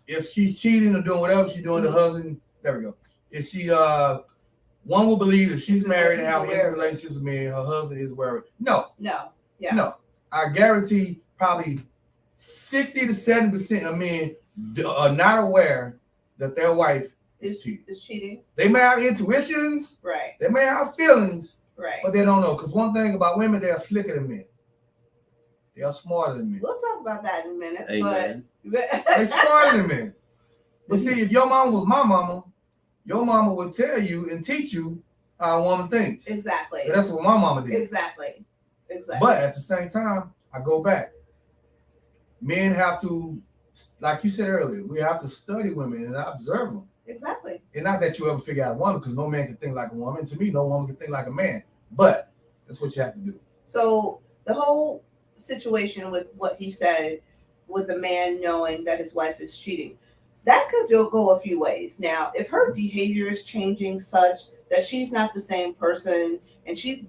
if she's cheating or doing whatever she's doing, the husband, there we go. If she, one will believe if she's married and having intimate relationships with me, her husband is aware of it. No. I guarantee probably 60 to 70% of men are not aware that their wife is cheating. They may have intuitions, right? They may have feelings, right? But they don't know. Because one thing about women, they are slicker than men. They are smarter than men. We'll talk about that in a minute. Amen. But they're smarter than men. But see, if your mama was my mama, your mama would tell you and teach you how a woman thinks. Exactly. So that's what my mama did. Exactly. But at the same time, I go back. Men have to, like you said earlier, we have to study women and observe them. Exactly. And not that you ever figure out a woman, because no man can think like a woman. To me, no woman can think like a man. But that's what you have to do. So the whole situation with what he said, with the man knowing that his wife is cheating, that could go a few ways. Now, if her behavior is changing such that she's not the same person and she's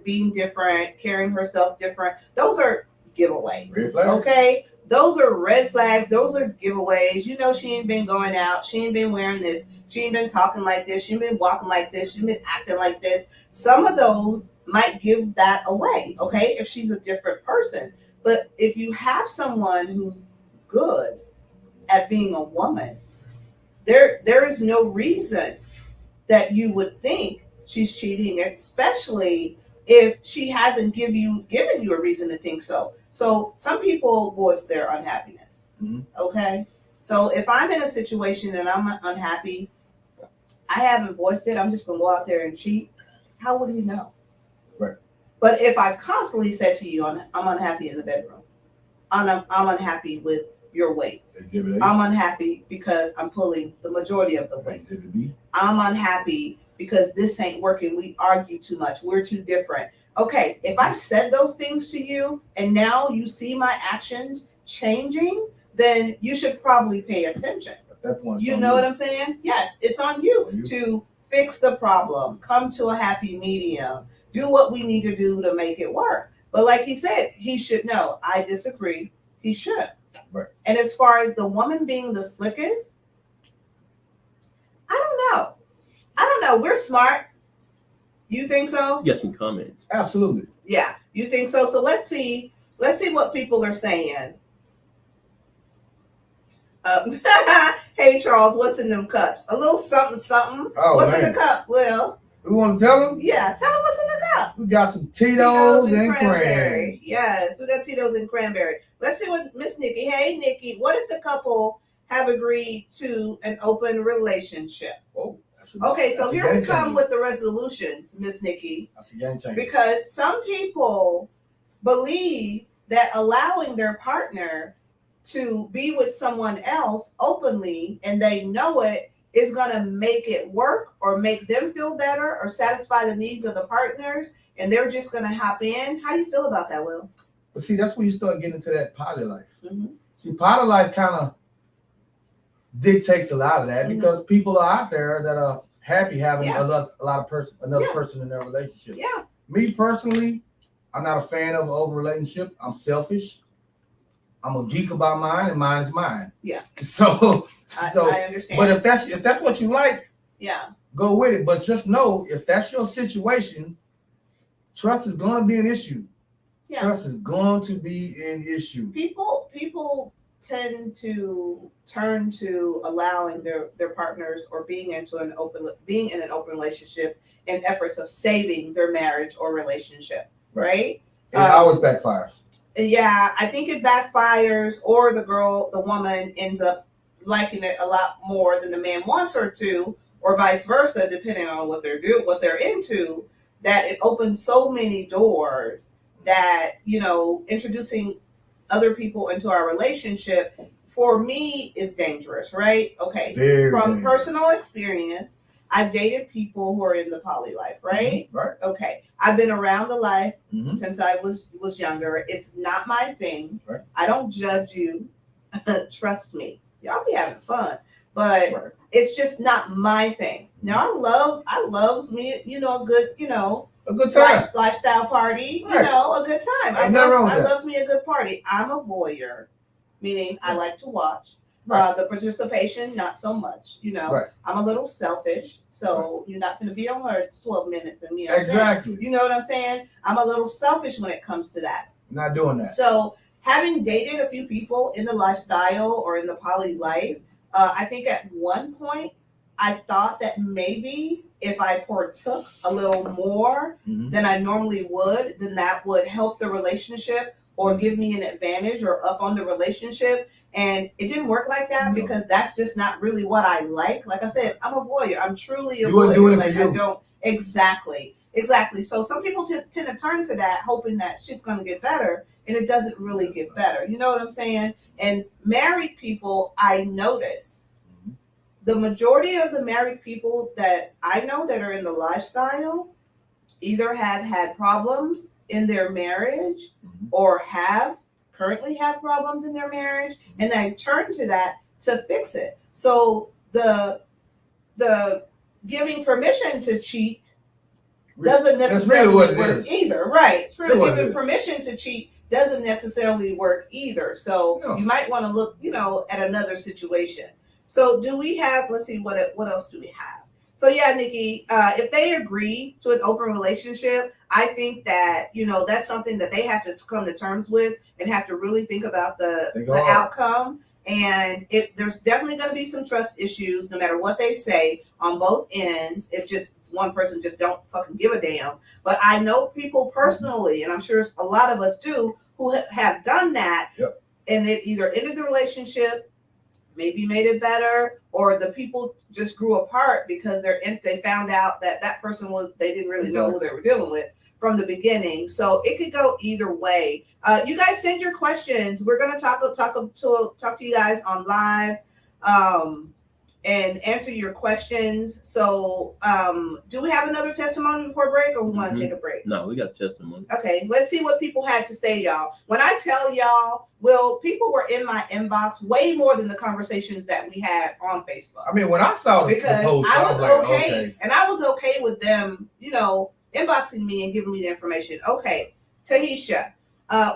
being different, carrying herself different, those are giveaways. Okay? Those are red flags. Those are giveaways. You know, she ain't been going out. She ain't been wearing this. She ain't been talking like this. She ain't been walking like this. She ain't been acting like this. Some of those might give that away, okay, if she's a different person. But if you have someone who's good at being a woman, there is no reason that you would think she's cheating, especially if she hasn't given you a reason to think so. So some people voice their unhappiness. Mhm. Okay. So if I'm in a situation and I'm unhappy, I haven't voiced it. I'm just gonna go out there and cheat. How would he know? Right. But if I've constantly said to you, I'm unhappy in the bedroom. I'm unhappy with your weight. Exhibit A. I'm unhappy because I'm pulling the majority of the weight. Exhibit B. I'm unhappy because this ain't working. We argue too much. We're too different. Okay, if I've said those things to you and now you see my actions changing, then you should probably pay attention. At that point, You know what I'm saying? Yes, it's on you to fix the problem, come to a happy medium, do what we need to do to make it work. But like he said, he should know. I disagree. He should. Right. And as far as the woman being the slickest, I don't know. We're smart. You think so? You got some comments. Absolutely. Yeah, you think so. So let's see what people are saying. Hey Charles, what's in them cups? A little something, something. Oh, what's man. in the cup? Well, We want to tell them? yeah, tell them what's in the cup. We got some Tito's and cranberry. Yes, we got Tito's and cranberry. Let's see what Miss Nikki. Hey Nikki, what if the couple have agreed to an open relationship? Oh, Okay, so that's a here we game come changer. with the resolutions, Miss Nikki. That's a game changer. Because some people believe that allowing their partner to be with someone else openly and they know it is going to make it work or make them feel better or satisfy the needs of the partners, and they're just going to hop in. How do you feel about that, Will? But see, that's where you start getting into that poly life. Mm-hmm. See, poly life kind of dictates a lot of that Mhm. because people are out there that are happy having Yeah. another Yeah. person in their relationship. Yeah. Me personally, I'm not a fan of an open relationship. I'm selfish. I'm a geek about mine, and mine is mine. Yeah. So I understand. but if that's what you like, yeah. go with it. But just know if that's your situation, trust is going to be an issue. Yeah. Trust is going to be an issue. People tend to turn to allowing their partners or being in an open relationship in efforts of saving their marriage or relationship, right? And it always backfires. Yeah, I think it backfires, or the woman ends up liking it a lot more than the man wants her to, or vice versa, depending on what they're into, that it opens so many doors that, introducing other people into our relationship for me is dangerous, right? Okay. Very From dangerous. personal experience, I've dated people who are in the poly life, right? Mm-hmm. Right. Okay. I've been around the life Mm-hmm. since I was younger. It's not my thing. Right. I don't judge you. Trust me. Y'all be having fun. But Right. it's just not my thing. Now I loves me, a good, A good time. lifestyle party, Right. A good time. Ain't nothing wrong with I that. loves me a good party. I'm a voyeur, meaning I like to watch. Right. The participation, not so much. Right. I'm a little selfish, so you're not going to be on her 12 minutes and me. On 10. Exactly. You know what I'm saying? I'm a little selfish when it comes to that. Not doing that. So having dated a few people in the lifestyle or in the poly life, I think at one point I thought that maybe if I partook a little more Mhm. than I normally would, then that would help the relationship or give me an advantage or up on the relationship. And it didn't work like that No. because that's just not really what I like. Like I said, I'm a voyeur. I'm truly a You weren't voyeur. doing it for Like you. I don't exactly. So some people tend to turn to that, hoping that shit's gonna get better, and it doesn't really get better. You know what I'm saying? And married people, I notice the majority of the married people that I know that are in the lifestyle either have had problems in their marriage Mhm. or currently have problems in their marriage, and they turn to that to fix it. So the giving permission to cheat doesn't That's necessarily really what it work is. either, right? It's really what it Giving is. permission to cheat doesn't necessarily work either. So No. you might want to look, at another situation. So do we have? Let's see, what else do we have? So yeah, Nikki, if they agree to an open relationship, I think that that's something that they have to come to terms with and have to really think about the Think hard. outcome. And there's definitely going to be some trust issues, no matter what they say on both ends. If just one person just don't fucking give a damn. But I know people personally, and I'm sure a lot of us do, who have done that, Yep. and it either ended the relationship, maybe made it better, or the people just grew apart because they found out that person they didn't really know who they were dealing with from the beginning. So it could go either way. You guys send your questions. We're gonna talk to you guys on live, and answer your questions. So do we have another testimony before break, or we want to take a break? No, we got testimony. Okay, let's see what people had to say, y'all. When I tell y'all, people were in my inbox way more than the conversations that we had on Facebook. I mean, when I saw the Because post, I was like, okay, and I was okay with them, inboxing me and giving me the information. Okay, Tahisha,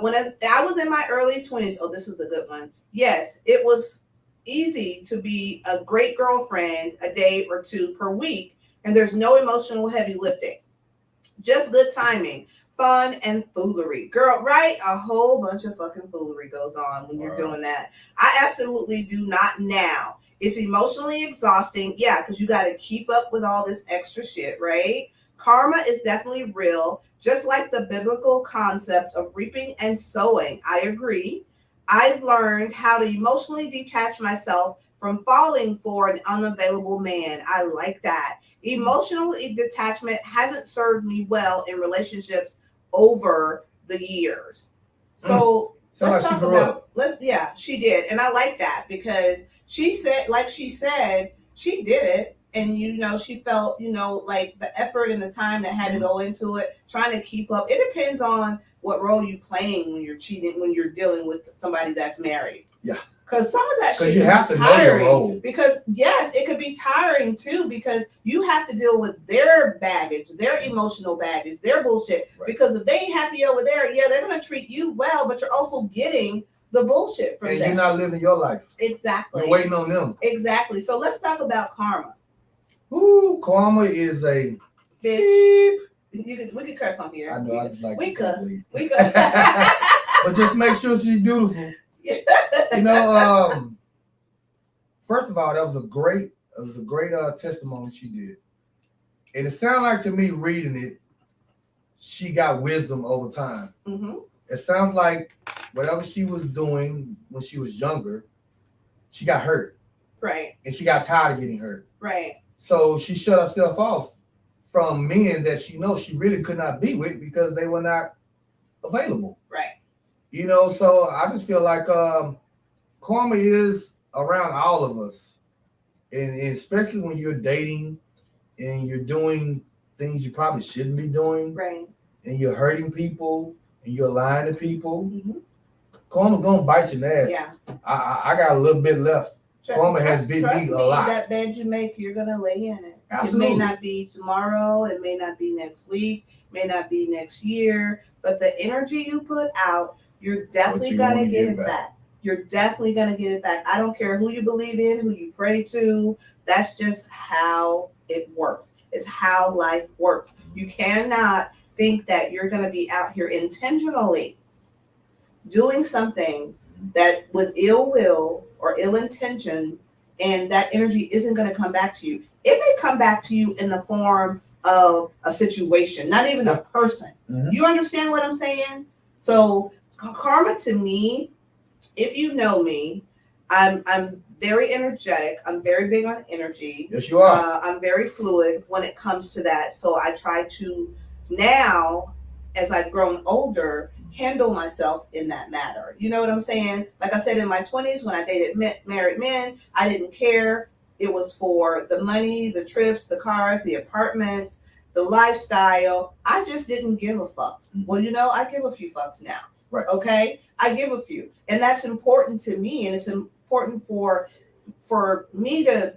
when I was in my early 20s, oh, this was a good one. Yes, it was easy to be a great girlfriend a day or two per week, and there's no emotional heavy lifting. Just good timing, fun, and foolery. Girl, right? A whole bunch of fucking foolery goes on when you're doing that. I absolutely do not now. It's emotionally exhausting. Yeah, because you got to keep up with all this extra shit, right? Karma is definitely real, just like the biblical concept of reaping and sowing. I agree. I've learned how to emotionally detach myself from falling for an unavailable man. I like that. Emotional detachment hasn't served me well in relationships over the years. So let's talk about, she did. And I like that because she said, she did it. And, she felt, like the effort and the time that had to go into it, trying to keep up. It depends on what role you're playing when you're cheating, when you're dealing with somebody that's married. Yeah. Because some of that shit you have to know your role. Because, yes, it could be tiring, too, because you have to deal with their baggage, their emotional baggage, their bullshit. Right. Because if they ain't happy over there, they're going to treat you well, but you're also getting the bullshit from them. And you're not living your life. Exactly. You're waiting on them. Exactly. So let's talk about karma. Ooh, karma is a beep. We can curse on here. I know. I just like we cuss. But just make sure she's beautiful. First of all, that was a great testimony she did, and it sounded like to me reading it, she got wisdom over time. Mm-hmm. It sounds like whatever she was doing when she was younger, she got hurt, right? And she got tired of getting hurt, right? So she shut herself off from men that she knows she really could not be with because they were not available. Right. So I just feel like karma is around all of us. And especially when you're dating and you're doing things you probably shouldn't be doing. Right. And you're hurting people and you're lying to people. Mm-hmm. Karma gonna bite your ass. Yeah. I got a little bit left. Karma has bit me a lot. That bed you make, you're gonna lay in it. Absolutely. It may not be tomorrow, it may not be next week, may not be next year, but the energy you put out, you're definitely gonna get it back. You're definitely gonna get it back. I don't care who you believe in, who you pray to. That's just how it works. It's how life works. You cannot think that you're gonna be out here intentionally doing something that with ill will or ill intention, and that energy isn't going to come back to you. It may come back to you in the form of a situation, not even a person. Mm-hmm. You understand what I'm saying? So karma to me, if you know me, I'm very energetic. I'm very big on energy. Yes, you are. I'm very fluid when it comes to that. So I try to now, as I've grown older, handle myself in that matter. You know what I'm saying? Like I said, in my 20s, when I dated married men, I didn't care. It was for the money, the trips, the cars, the apartments, the lifestyle. I just didn't give a fuck. Well, I give a few fucks now. Right. Okay? I give a few. And that's important to me. And it's important for me to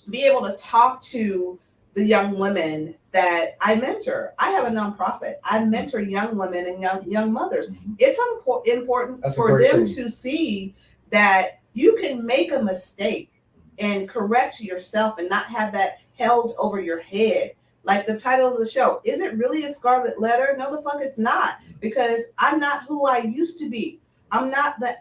be able to talk to the young women that I mentor. I have a nonprofit. I mentor young women and young mothers. Mm-hmm. It's important for them to see that you can make a mistake and correct yourself and not have that held over your head. Like the title of the show, is it really a scarlet letter? No, the fuck it's not, because I'm not who I used to be. I'm not the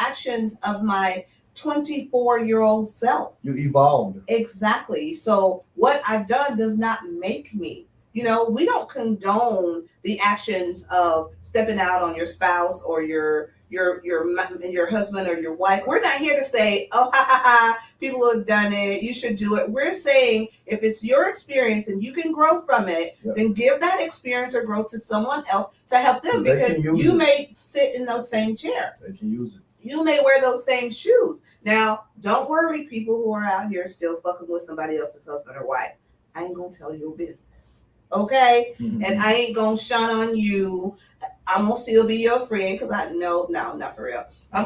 actions of my 24-year-old self. You evolved. Exactly. So what I've done does not make me. You know, we don't condone the actions of stepping out on your spouse or your husband or your wife. We're not here to say, oh, ha ha ha, people have done it, you should do it. We're saying if it's your experience and you can grow from it, then give that experience or growth to someone else to help them, because you may sit in those same chair. They can use it. You may wear those same shoes. Now, don't worry, people who are out here still fucking with somebody else's husband or wife. I ain't gonna tell your business. Okay? And I ain't gonna shun on you. I'm gonna still be your friend because no, not for real. I'm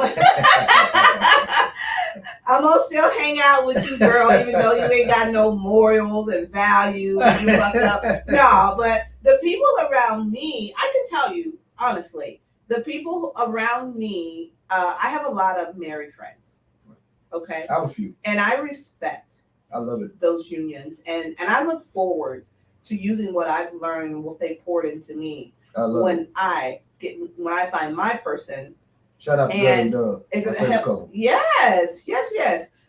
gonna still hang out with you, girl, even though you ain't got no morals and values and you fucked up. No, but the people around me, I can tell you honestly, the people around me, I have a lot of married friends. Okay. I have a few. And I respect. I love it. Those unions, and I look forward to using what I've learned and what they poured into me when I find my person. Shout out to and Doug, my favorite couple. Yes.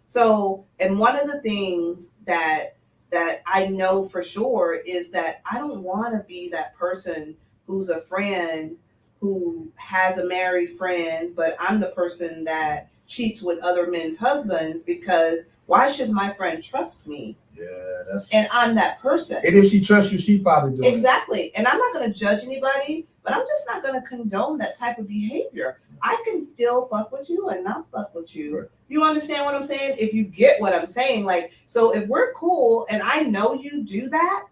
So, and one of the things that I know for sure is that I don't want to be that person who's a friend who has a married friend, but I'm the person that cheats with other men's husbands, because why should my friend trust me? Yeah, and I'm that person. And if she trusts you, she probably doing exactly. And I'm not going to judge anybody, but I'm just not going to condone that type of behavior. I can still fuck with you and not fuck with you. Right. You understand what I'm saying? If you get what I'm saying, like, so if we're cool and I know you do that,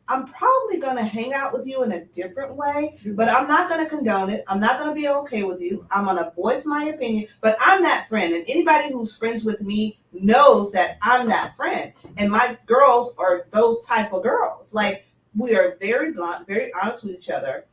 I'm probably going to hang out with you in a different way, but I'm not going to condone it. I'm not going to be okay with you. I'm going to voice my opinion, but I'm that friend. And anybody who's friends with me knows that I'm that friend. And my girls are those type of girls. Like, we are very blunt, very honest with each other.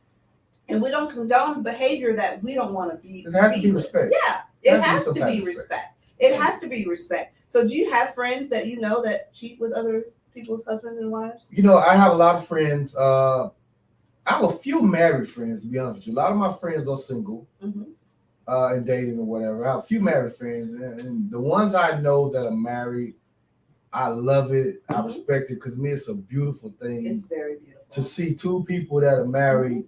And we don't condone behavior that we don't want to be. It has to be respect. Yeah, it has to be respect. It has to be respect. So do you have friends that you know that cheat with other people's husbands and wives? You know, I have a lot of friends. I have a few married friends, to be honest with you. A lot of my friends are single and dating or whatever. I have a few married friends. And the ones I know that are married, I love it. I respect it, because to me, it's a beautiful thing. It's very beautiful. To see two people that are married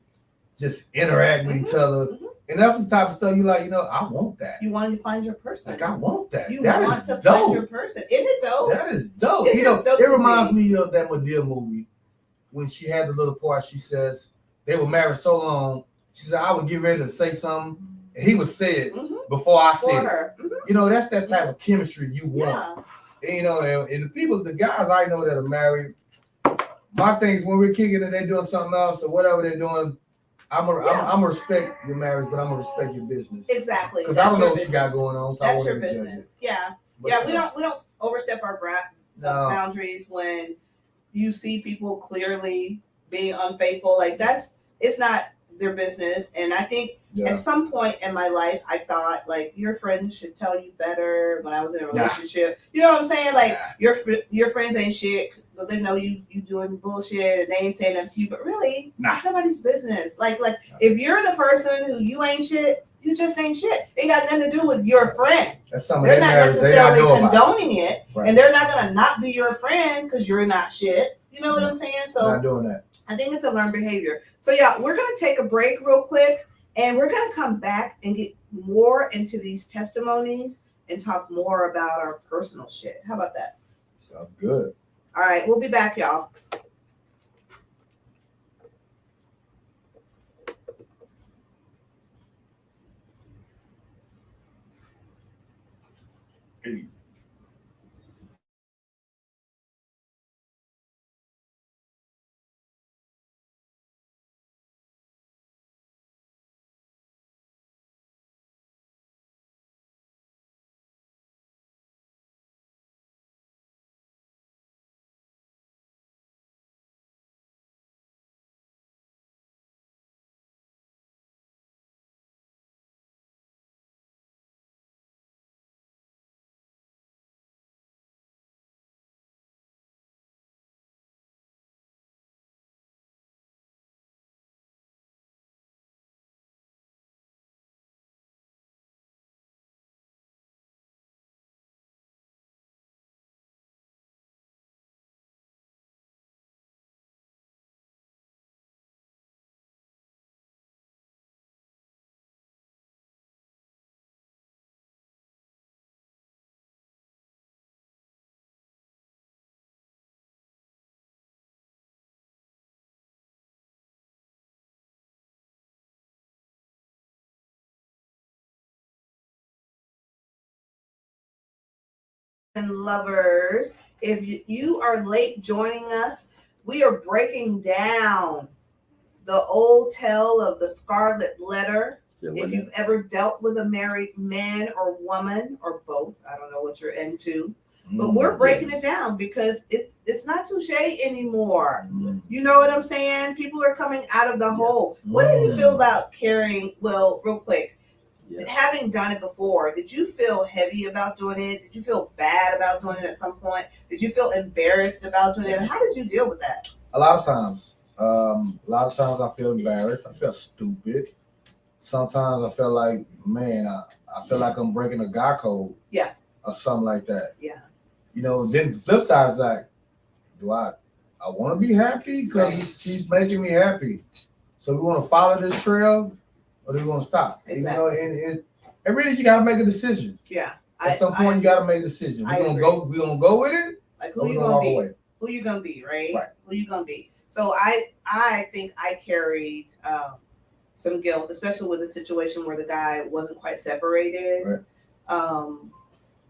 just interact with each other. And that's the type of stuff you like, I want that. You want to find your person. Like, I want that. You that want to find your person. Isn't it dope? That is dope. Dope it reminds me of that Madea movie when she had the little part. She says they were married so long. She said, I would get ready to say something, and he would say it before I said it. That's that type of chemistry you want. And, and the guys I know that are married, my thing is when we're kicking and they're doing something else or whatever they're doing, I'm gonna respect your marriage, but I'm gonna respect your business. Exactly. Because I don't know what you got going on. So that's your business. Yeah. But we don't overstep our boundaries when you see people clearly being unfaithful. Like, it's not their business. And I think at some point in my life, I thought, like, your friends should tell you better when I was in a relationship. You know what I'm saying? Like, your friends ain't shit. But they know you doing bullshit and they ain't saying that to you, but really, it's nobody's business. Like if you're the person who you ain't shit, you just ain't shit. It got nothing to do with your friends. They're not necessarily condoning it, and they're not gonna not be your friend because you're not shit. You know what I'm saying? So not doing that. I think it's a learned behavior. So yeah, we're gonna take a break real quick, and we're gonna come back and get more into these testimonies and talk more about our personal shit. How about that? Sounds good. All right, we'll be back, y'all. Hey. and lovers. If you are late joining us, we are breaking down the old tale of the Scarlet Letter. If you've ever dealt with a married man or woman or both, I don't know what you're into, but we're breaking it down because it's not touche anymore. You know what I'm saying? People are coming out of the hole. What did you feel about carrying? Well, real quick, having done it before, did you feel heavy about doing it? Did you feel bad about doing it at some point? Did you feel embarrassed about doing it? And how did you deal with that? A lot of times I feel embarrassed. I feel stupid. Sometimes I feel like, man, I feel like I'm breaking a God code. Yeah. Or something like that. Yeah. You know, then the flip side is like, do I want to be happy? Because she's making me happy. So we want to follow this trail or do we want to stop? Exactly. You know, and really you got to make a decision. Yeah. At some point you got to make a decision. We're going to go with it. Like who you going to be? Away. Who you going to be, right? Who you going to be? So I think I carried some guilt, especially with a situation where the guy wasn't quite separated. Right.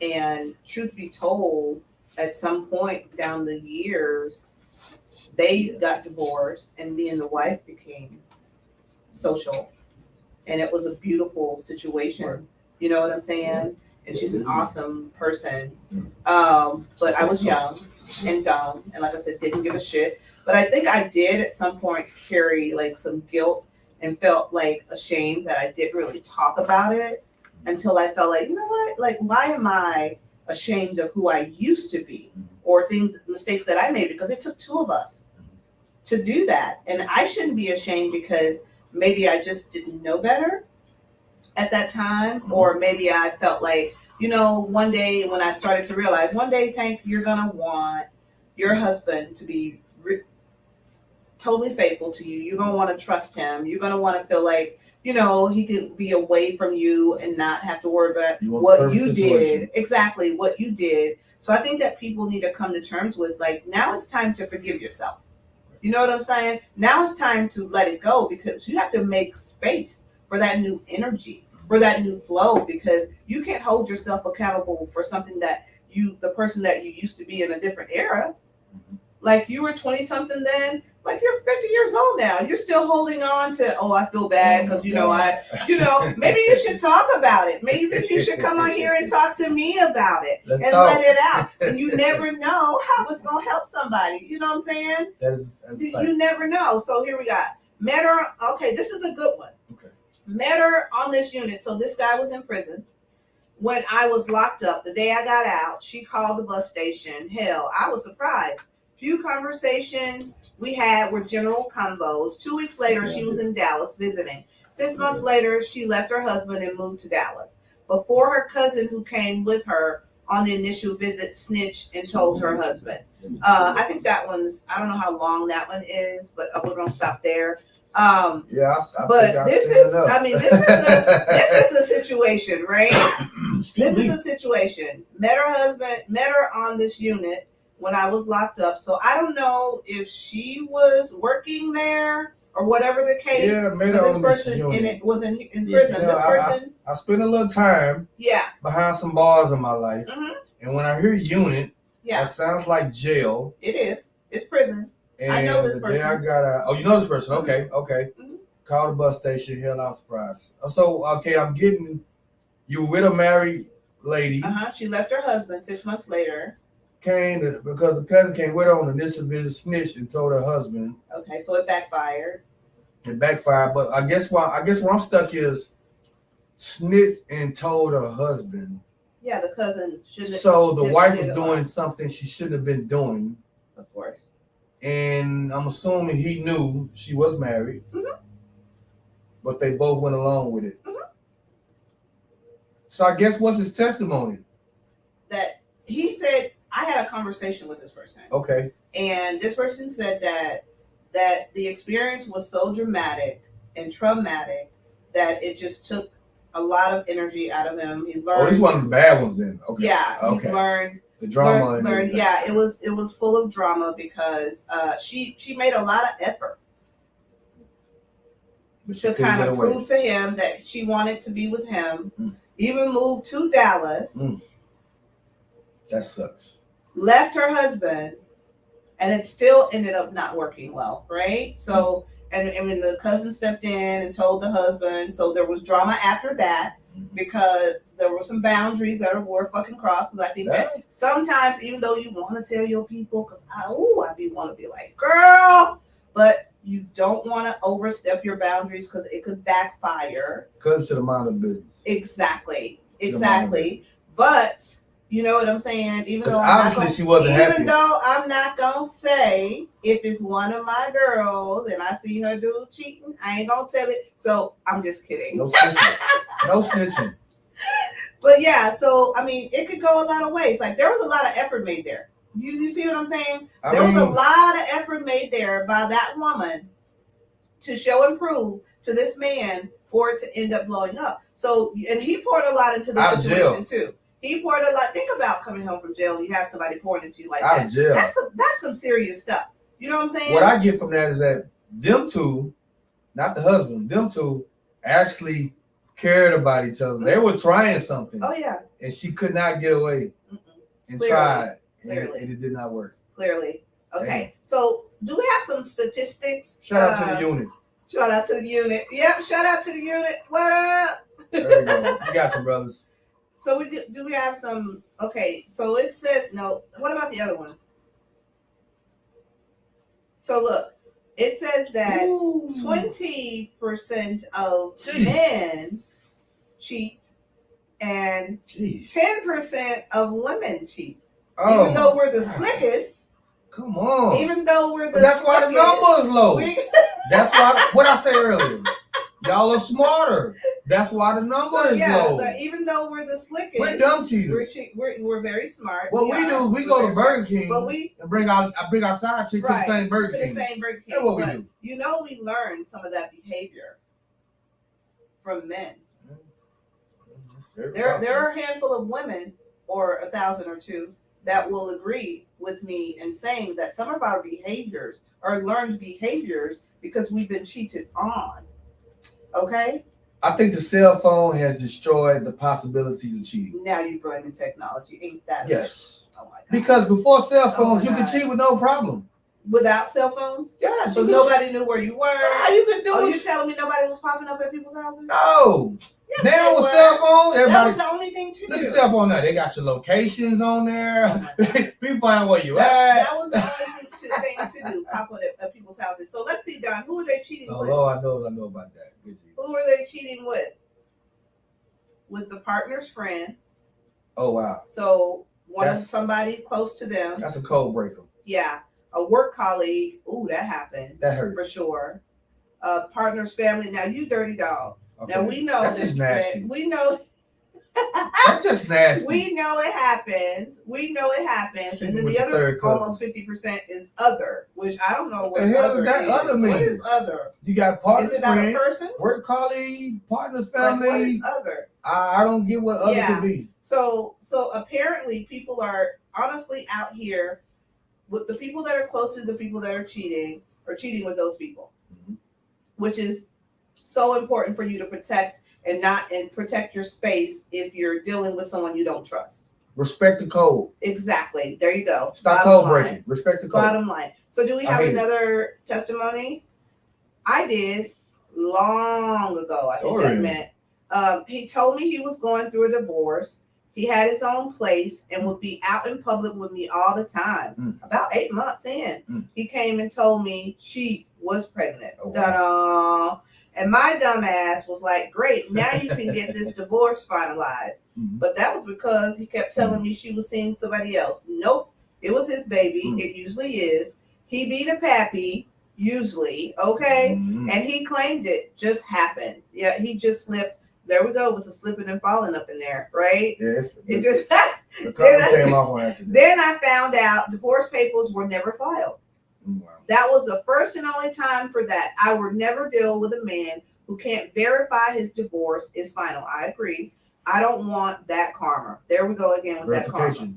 And truth be told, at some point down the years, they got divorced and me and the wife became social. And it was a beautiful situation. Right. You know what I'm saying? And she's an awesome person. But I was young and dumb. And like I said, didn't give a shit. But I think I did at some point carry like some guilt and felt like ashamed that I didn't really talk about it until I felt like, you know what? Like, why am I ashamed of who I used to be or mistakes that I made? Because it took two of us to do that. And I shouldn't be ashamed because maybe I just didn't know better at that time. Or maybe I felt like, you know, one day when I started to realize, one day, Tank, you're going to want your husband to be totally faithful to you. You're going to want to trust him. You're going to want to feel like, you know, he can be away from you and not have to worry about what you did. Exactly, what you did. So I think that people need to come to terms with, like, now it's time to forgive yourself. You know what I'm saying? Now it's time to let it go because you have to make space for that new energy, for that new flow, because you can't hold yourself accountable for something that the person that you used to be in a different era. Like you were 20 something then, like you're 50 years old now. You're still holding on to, oh, I feel bad because, maybe you should talk about it. Maybe you should come on here and talk to me about it let it out. And you never know how it's going to help somebody. You know what I'm saying? You never know. So here we got, met her. Okay, this is a good one. Okay. Met her on this unit. So this guy was in prison. When I was locked up, the day I got out, she called the bus station. Hell, I was surprised. Few conversations we had were general combos. 2 weeks later, she was in Dallas visiting. 6 months later, she left her husband and moved to Dallas. Before her cousin who came with her on the initial visit snitched and told her husband. I think that one's, I don't know how long that one is, but we're going to stop there. But this is a situation, right? This is a situation. Met her on this unit when I was locked up. So I don't know if she was working there or whatever the case. Yeah, this person was in prison. I spent a little time behind some bars in my life. Mm-hmm. And when I hear unit, that sounds like jail. It is. It's prison. And I know this person. I got out. Oh, you know this person. Okay. Mm-hmm. Call the bus station. Hell, I'm surprised. So, okay, I'm getting you with a married lady. She left her husband 6 months later. Because the cousin came with her on the initial visit, snitched and told her husband. Okay, so it backfired. But I guess where I'm stuck is snitched and told her husband. Yeah, the cousin shouldn't. So the wife was doing something she shouldn't have been doing. Of course. And I'm assuming he knew she was married. Mm-hmm. But they both went along with it. Mm-hmm. So I guess what's his testimony? That he said, I had a conversation with this person. Okay. And this person said that the experience was so dramatic and traumatic that it just took a lot of energy out of him. He learned. Oh, this is one of the bad ones then. Okay. Yeah. Okay. He learned the drama. It was full of drama because she made a lot of effort to kind of prove to him that she wanted to be with him. Even moved to Dallas. That sucks. left her husband, and it still ended up not working well, right? So, and when the cousin stepped in and told the husband, so there was drama after that because there were some boundaries that were fucking crossed. Because I think that sometimes, even though you want to tell your people, because I do want to be like, girl, but you don't want to overstep your boundaries because it could backfire. Because to the mind of business. Exactly. But you know what I'm saying? Even though she wasn't happy. Even though I'm not gonna say if it's one of my girls and I see her do cheating, I ain't gonna tell it. So I'm just kidding. No snitching. No snitching. But yeah, so I mean, it could go a lot of ways. Like there was a lot of effort made there. You see what I'm saying? There was a lot of effort made there by that woman to show and prove to this man for it to end up blowing up. So, and he poured a lot into the situation too. He poured a lot. Think about coming home from jail and you have somebody pouring into you like that. Jail. That's some serious stuff. You know what I'm saying? What I get from that is that them two, not the husband, them two actually cared about each other. They were trying something. Oh yeah. And she could not get away. And Clearly. tried. Clearly. And it did not work. Clearly. Okay. Damn. So do we have some statistics? Shout out to the unit. Shout out to the unit. Yep. Shout out to the unit. What up? There we go. We got some brothers. So do we have some? Okay, so it says no. What about the other one? So look, it says that 20% of men cheat and 10% of women cheat. Even though we're the slickest. Come on. Even though we're the that's slickest, why the number is low. That's why what I said earlier. Y'all are smarter. That's why the number is low. Even though we're the slickest, we're dumb cheaters. We're very smart. What we do, we go to Burger King and bring our side chick to the same Burger King. That's what we do. You know, we learned some of that behavior from men. There are a handful of women, or 1,000 or 2, that will agree with me in saying that some of our behaviors are learned behaviors because we've been cheated on. Okay? I think the cell phone has destroyed the possibilities of cheating. Now you're bringing technology. Ain't that? Yes. Oh my God. Because before cell phones, you could cheat with no problem. Without cell phones? Yeah. So nobody knew where you were? You could do it. You telling me nobody was popping up at people's houses? No. Yes, now with cell phones, everybody. That was the only thing to do. Look at cell phone now. They got your locations on there. We find where you at. That was the only thing to do. Pop up at people's houses. So let's see, Don. Who are they cheating with? Oh, I know about that. Who are they cheating with? With the partner's friend. Oh wow. So somebody close to them. That's a code breaker. Yeah. A work colleague. Ooh, that happened. That hurt. For sure. Partner's family. Now you dirty dog. Okay. Now we know that's just nasty. We know that's just nasty. We know it happens. And then the other almost 50% is other, which I don't know what the hell is that other mean. What is other? You got partner's is it not friend, a person? Work colleague, partner's family. Like, what is other? I don't get what other could be. So apparently people are honestly out here with the people that are close to the people that are cheating or cheating with those people, which is so important for you to protect and protect your space if you're dealing with someone you don't trust. Respect the code. Exactly. There you go. Stop code breaking. Respect the code. Bottom line. So do we have another testimony? I did long ago. I think that meant he told me he was going through a divorce. He had his own place and would be out in public with me all the time. About 8 months in, he came and told me she was pregnant. Oh, wow. And my dumb ass was like, great, now you can get this divorce finalized. But that was because he kept telling me she was seeing somebody else. Nope, it was his baby. It usually is. He be the pappy, usually, okay? And he claimed it just happened. Yeah, he just slipped. There we go with the slipping and falling up in there, right? Yes. It just came off on accident. Then I found out divorce papers were never filed. Wow. That was the first and only time for that. I would never deal with a man who can't verify his divorce is final. I agree. I don't want that karma. There we go again with that karma.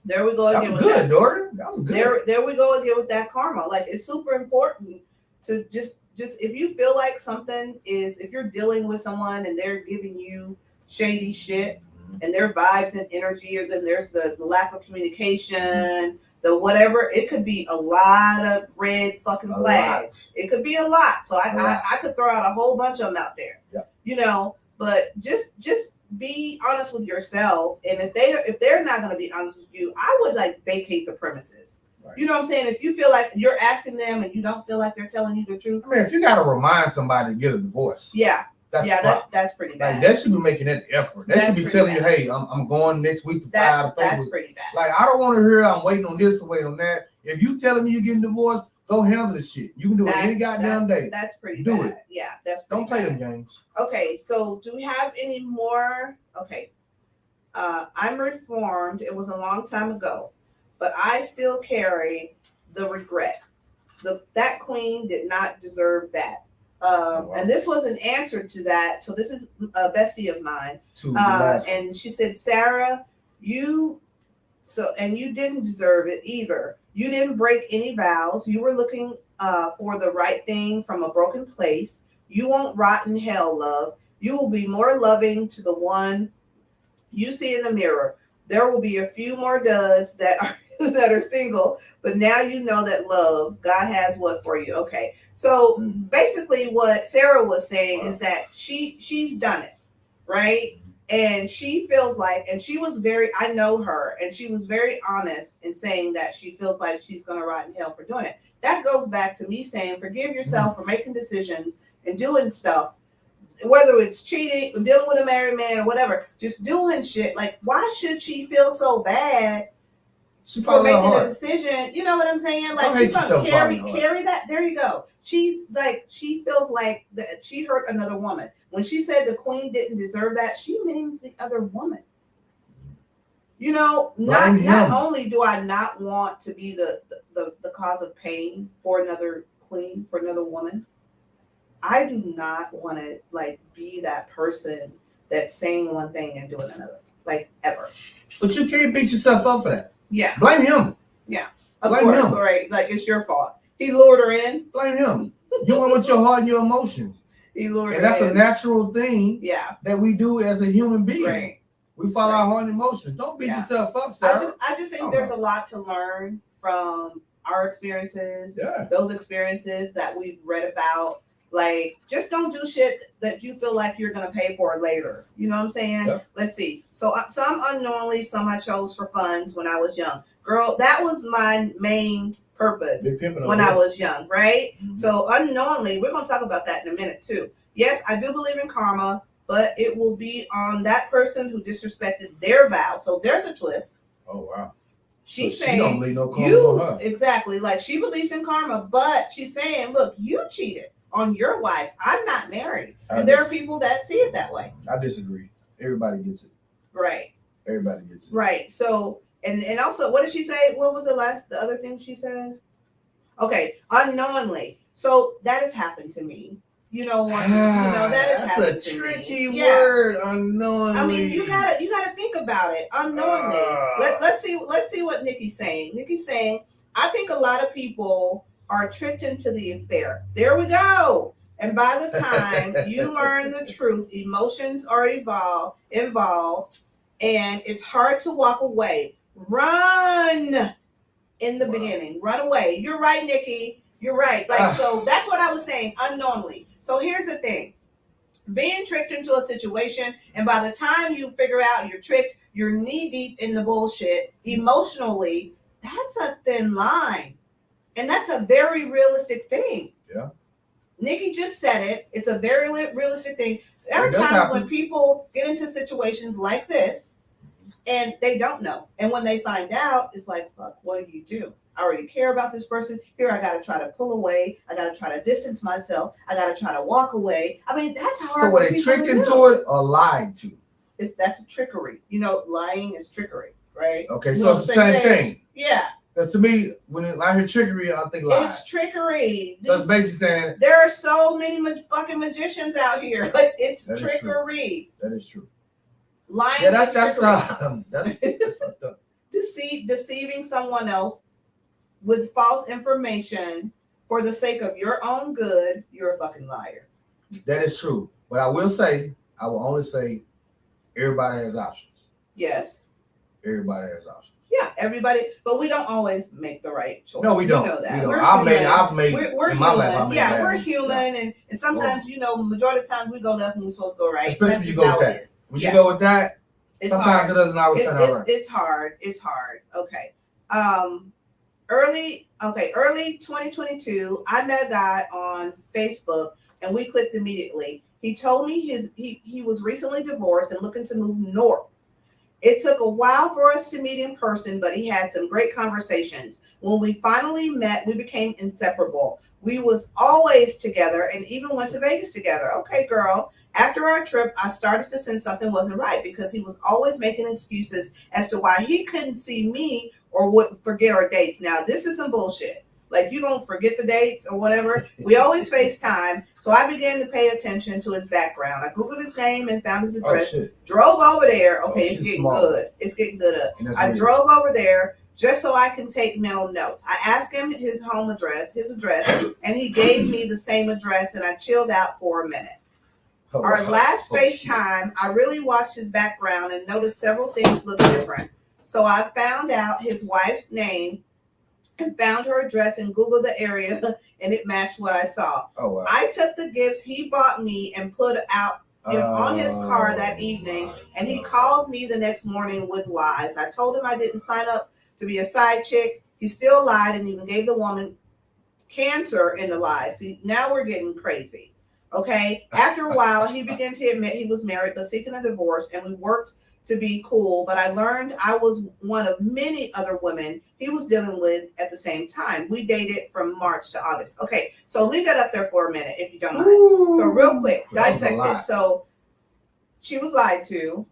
There we go again with that. That was good. There we go again with that karma. Like, it's super important to just if you feel like something is, if you're dealing with someone and they're giving you shady shit, and their vibes and energy, or then there's the lack of communication, the whatever. It could be a lot of red fucking flags. It could be a lot. So I could throw out a whole bunch of them out there. Yeah. You know, but just be honest with yourself. And if they're not going to be honest with you, I would like vacate the premises. Right. You know what I'm saying? If you feel like you're asking them and you don't feel like they're telling you the truth. I mean, if you got to remind somebody to get a divorce. Yeah. That's pretty bad. Like, they should be making that effort. They should be telling you, hey, I'm going next week to file. That's pretty bad. Like, I don't want to hear I'm waiting on this or waiting on that. If you telling me you're getting divorced, go handle the shit. You can do it any goddamn day. That's pretty do bad. It. Yeah, that's pretty Don't play bad. them games. Okay, so do we have any more? Okay. I'm reformed. It was a long time ago, but I still carry the regret. That queen did not deserve that. Wow. And this was an answer to that. So this is a bestie of mine. And she said, Sarah, you didn't deserve it either. You didn't break any vows. You were looking for the right thing from a broken place. You won't rot in hell, love. You will be more loving to the one you see in the mirror. There will be a few more duds that are single, but now you know that love, God has what for you. Okay. So basically what Sarah was saying is that she's done it, right? And she feels like, and she was I know her, and she was very honest in saying that she feels like she's going to rot in hell for doing it. That goes back to me saying, forgive yourself for making decisions and doing stuff, whether it's cheating, or dealing with a married man or whatever, just doing shit. Like, why should she feel so bad for making a decision? You know what I'm saying? Like, she's going to carry that. There you go. She's like, she feels like that she hurt another woman. When she said the queen didn't deserve that, she means the other woman. You know, not only do I not want to be the cause of pain for another queen, for another woman, I do not want to like be that person that's saying one thing and doing another, like ever. But you can't beat yourself up for that. Yeah. Blame him. Yeah. Of course, him. Right. Like, it's your fault. He lured her in. Blame him. You went with your heart and your emotions. He lured her in. And that's a natural thing. Yeah. That we do as a human being. Right. We follow our heart and emotions. Don't beat yourself up, Sarah. I just think there's a lot to learn from our experiences. Yeah. Those experiences that we've read about. Like, just don't do shit that you feel like you're going to pay for later. You know what I'm saying? Yeah. Let's see. So some unknowingly, some I chose for funds when I was young. Girl, that was my main purpose when I was young, right? Mm-hmm. So unknowingly, we're going to talk about that in a minute too. Yes, I do believe in karma, but it will be on that person who disrespected their vow. So there's a twist. Oh, wow. She's so saying, she don't believe no karma on her. Exactly. Like, she believes in karma, but she's saying, look, you cheated on your wife. I'm not married. And there are people that see it that way. I disagree. Everybody gets it. Right. Everybody gets it. Right. So, and also, what did she say? What was the other thing she said? Okay. Unknowingly. So that has happened to me. You know, that has happened to me. That's a tricky word, unknowingly. I mean, you gotta think about it. Unknowingly. Let's see what Nikki's saying. Nikki's saying, I think a lot of people are tricked into the affair. There we go. And by the time you learn the truth, emotions are involved, and it's hard to walk away. Run in the beginning. Run away. You're right, Nikki. You're right. Like, so that's what I was saying, unknowingly. So here's the thing. Being tricked into a situation, and by the time you figure out you're tricked, you're knee deep in the bullshit emotionally, that's a thin line. And that's a very realistic thing. Yeah. Nikki just said it. It's a very realistic thing. There are times when people get into situations like this and they don't know. And when they find out, it's like, fuck, what do you do? I already care about this person. Here, I got to try to pull away. I got to try to distance myself. I got to try to walk away. I mean, that's hard. So were they tricked into it or lied to? That's a trickery. You know, lying is trickery, right? Okay, so it's the same thing. Yeah. Because to me, when I hear trickery, I think lies. It's trickery. So it's basically saying there are so many fucking magicians out here. Like, it's trickery. That is true. Lying. Yeah, that's fucked up. Deceiving someone else with false information for the sake of your own good, you're a fucking liar. That is true. But I will only say, everybody has options. Yes. Everybody has options. Yeah, everybody, but we don't always make the right choice. No, we don't. You know that. We don't. We're I've human. made We're in my human. life. I made Yeah, bad we're ones. human, and sometimes majority of the times we go left when we're supposed to go right. Especially That's you just go how with it that. is. When you go with that, It's sometimes hard. it doesn't always turn out right. It's hard. It's hard. Okay. Early 2022, I met a guy on Facebook and we clicked immediately. He told me he was recently divorced and looking to move north. It took a while for us to meet in person, but he had some great conversations. When we finally met, we became inseparable. We was always together and even went to Vegas together. Okay, girl. After our trip, I started to sense something wasn't right because he was always making excuses as to why he couldn't see me or would forget our dates. Now, this is some bullshit. Like, you don't forget the dates or whatever. We always FaceTime. So I began to pay attention to his background. I Googled his name and found his address. Drove over there. Okay, it's getting good. It's getting good. I drove over there just so I can take mental notes. I asked him his home address, and he gave me the same address, and I chilled out for a minute. Our last FaceTime, I really watched his background and noticed several things looked different. So I found out his wife's name and found her address and Googled the area, and it matched what I saw. Oh, wow. I took the gifts he bought me and put out on his car that evening, and he called me the next morning with lies. I told him I didn't sign up to be a side chick. He still lied and even gave the woman cancer in the lies. See, now we're getting crazy. Okay. After a while, he began to admit he was married but seeking a divorce, and we worked to be cool. But I learned I was one of many other women he was dealing with at the same time. We dated from March to August. Okay, so leave that up there for a minute if you don't mind. So real quick, dissect it. So she was lied to.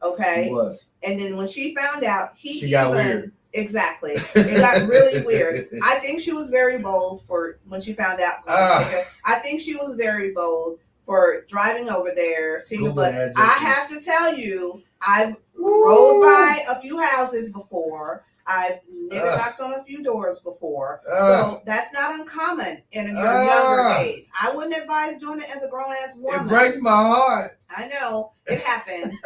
Okay. She was. And then when she found out, she got weird. Exactly. It got really weird. I think she was very bold for when she found out. I think she was very bold for driving over there, seeing. But I have to tell you, I've rode by a few houses before. I've never knocked on a few doors before. So that's not uncommon in your younger days. I wouldn't advise doing it as a grown-ass woman. It breaks my heart. I know. It happens.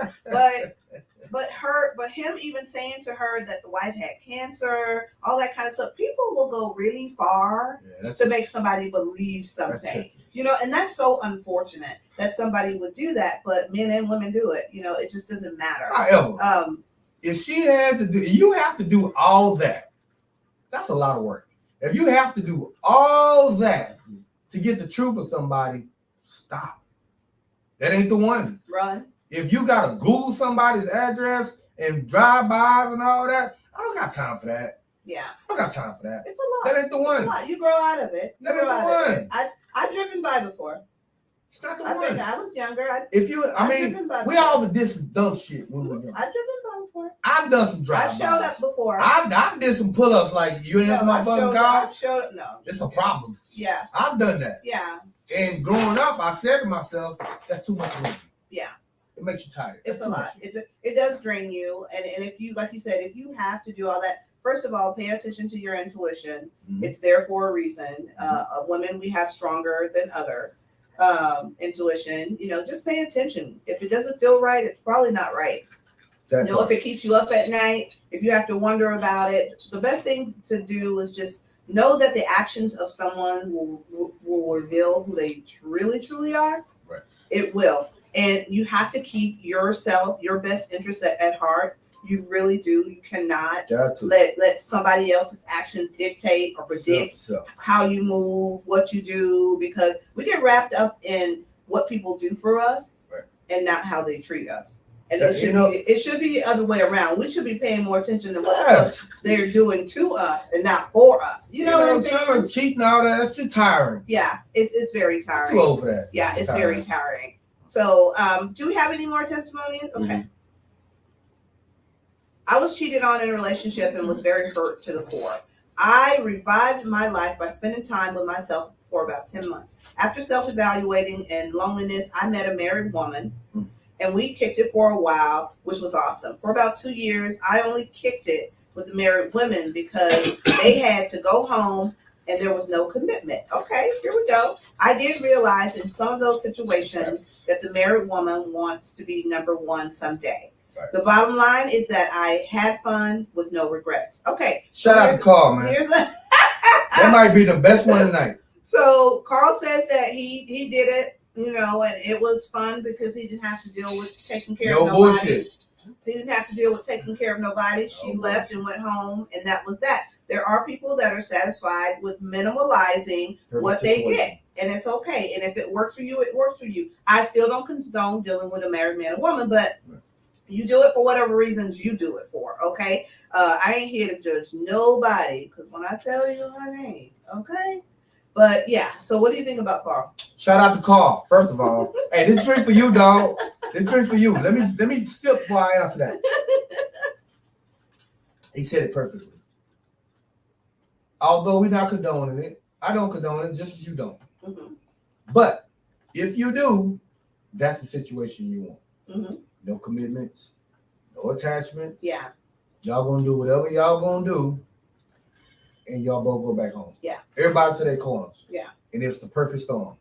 But him even saying to her that the wife had cancer, all that kind of stuff, people will go really far to make somebody believe something. And that's so unfortunate that somebody would do that, but men and women do it. It just doesn't matter. However, if she had to do, you have to do all that. That's a lot of work. If you have to do all that to get the truth of somebody, stop. That ain't the one. Run. If you gotta Google somebody's address and drive-bys and all that, I don't got time for that. Yeah. I don't got time for that. It's a lot. That ain't the one. It's a lot. You grow out of it. That ain't the one. I've driven by before. It's not the one. I was younger. We all did some dumb shit when we were young. I've driven by before. I've done some drive-bys. I've showed up before. I did some pull-ups like you ain't my fucking car. I've showed up. No. It's a problem. Yeah. I've done that. Yeah. And growing up, I said to myself, that's too much work. Yeah. It makes you tired. It's a lot. It does drain you. And if you, like you said, if you have to do all that, first of all, pay attention to your intuition. Mm-hmm. It's there for a reason. Women, we have stronger than other intuition. Just pay attention. If it doesn't feel right, it's probably not right. If it keeps you up at night, if you have to wonder about it, the best thing to do is just know that the actions of someone will reveal who they truly are. Right. It will. And you have to keep yourself, your best interests at heart. You really do. You cannot let somebody else's actions dictate or predict how you move, what you do, because we get wrapped up in what people do for us and not how they treat us. And it should be the other way around. We should be paying more attention to what they're doing to us and not for us. You know what I'm saying? Cheating, all that, that's too tiring. Yeah, it's very tiring. Too old for that. Yeah, it's very tiring. So, do we have any more testimonies? Okay. Mm-hmm. I was cheated on in a relationship and was very hurt to the core. I revived my life by spending time with myself for about 10 months. After self-evaluating and loneliness, I met a married woman, and we kicked it for a while, which was awesome. For about 2 years, I only kicked it with the married women because they had to go home and there was no commitment. Okay, here we go. I did realize in some of those situations that the married woman wants to be number one someday. The bottom line is that I had fun with no regrets. Okay. Shout out to Carl, man. That might be the best one tonight. So Carl says that he did it, and it was fun because he didn't have to deal with taking care of nobody. Bullshit. He didn't have to deal with taking care of nobody. She left and went home, and that was that. There are people that are satisfied with minimalizing what they get, and it's okay. And if it works for you, it works for you. I still don't condone dealing with a married man or woman, but you do it for whatever reasons you do it for, okay? I ain't here to judge nobody, because when I tell you, honey, okay? But yeah, so what do you think about Carl? Shout out to Carl, first of all. Hey, this drink for you, dog. This drink for you. Let me sip before I answer that. He said it perfectly. Although we're not condoning it, I don't condone it, just as you don't. Mm-hmm. But if you do, that's the situation you want. Mm-hmm. No commitments, no attachments. Yeah. Y'all gonna do whatever y'all gonna do, and y'all both go back home. Yeah. Everybody to their corners. Yeah. And it's the perfect storm.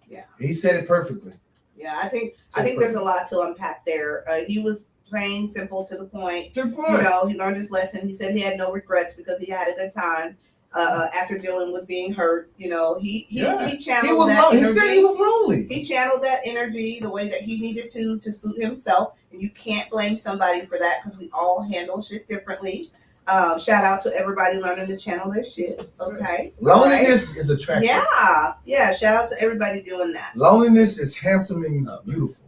Yeah. He said it perfectly. Yeah, I think there's a lot to unpack there. He was plain, simple, to the point. To the point. He learned his lesson. He said he had no regrets because he had a good time. After dealing with being hurt, he channeled that energy. He said he was lonely. He channeled that energy the way that he needed to suit himself, and you can't blame somebody for that because we all handle shit differently. Shout out to everybody learning to channel their shit. Okay, loneliness is attractive. Yeah. Shout out to everybody doing that. Loneliness is handsome and beautiful.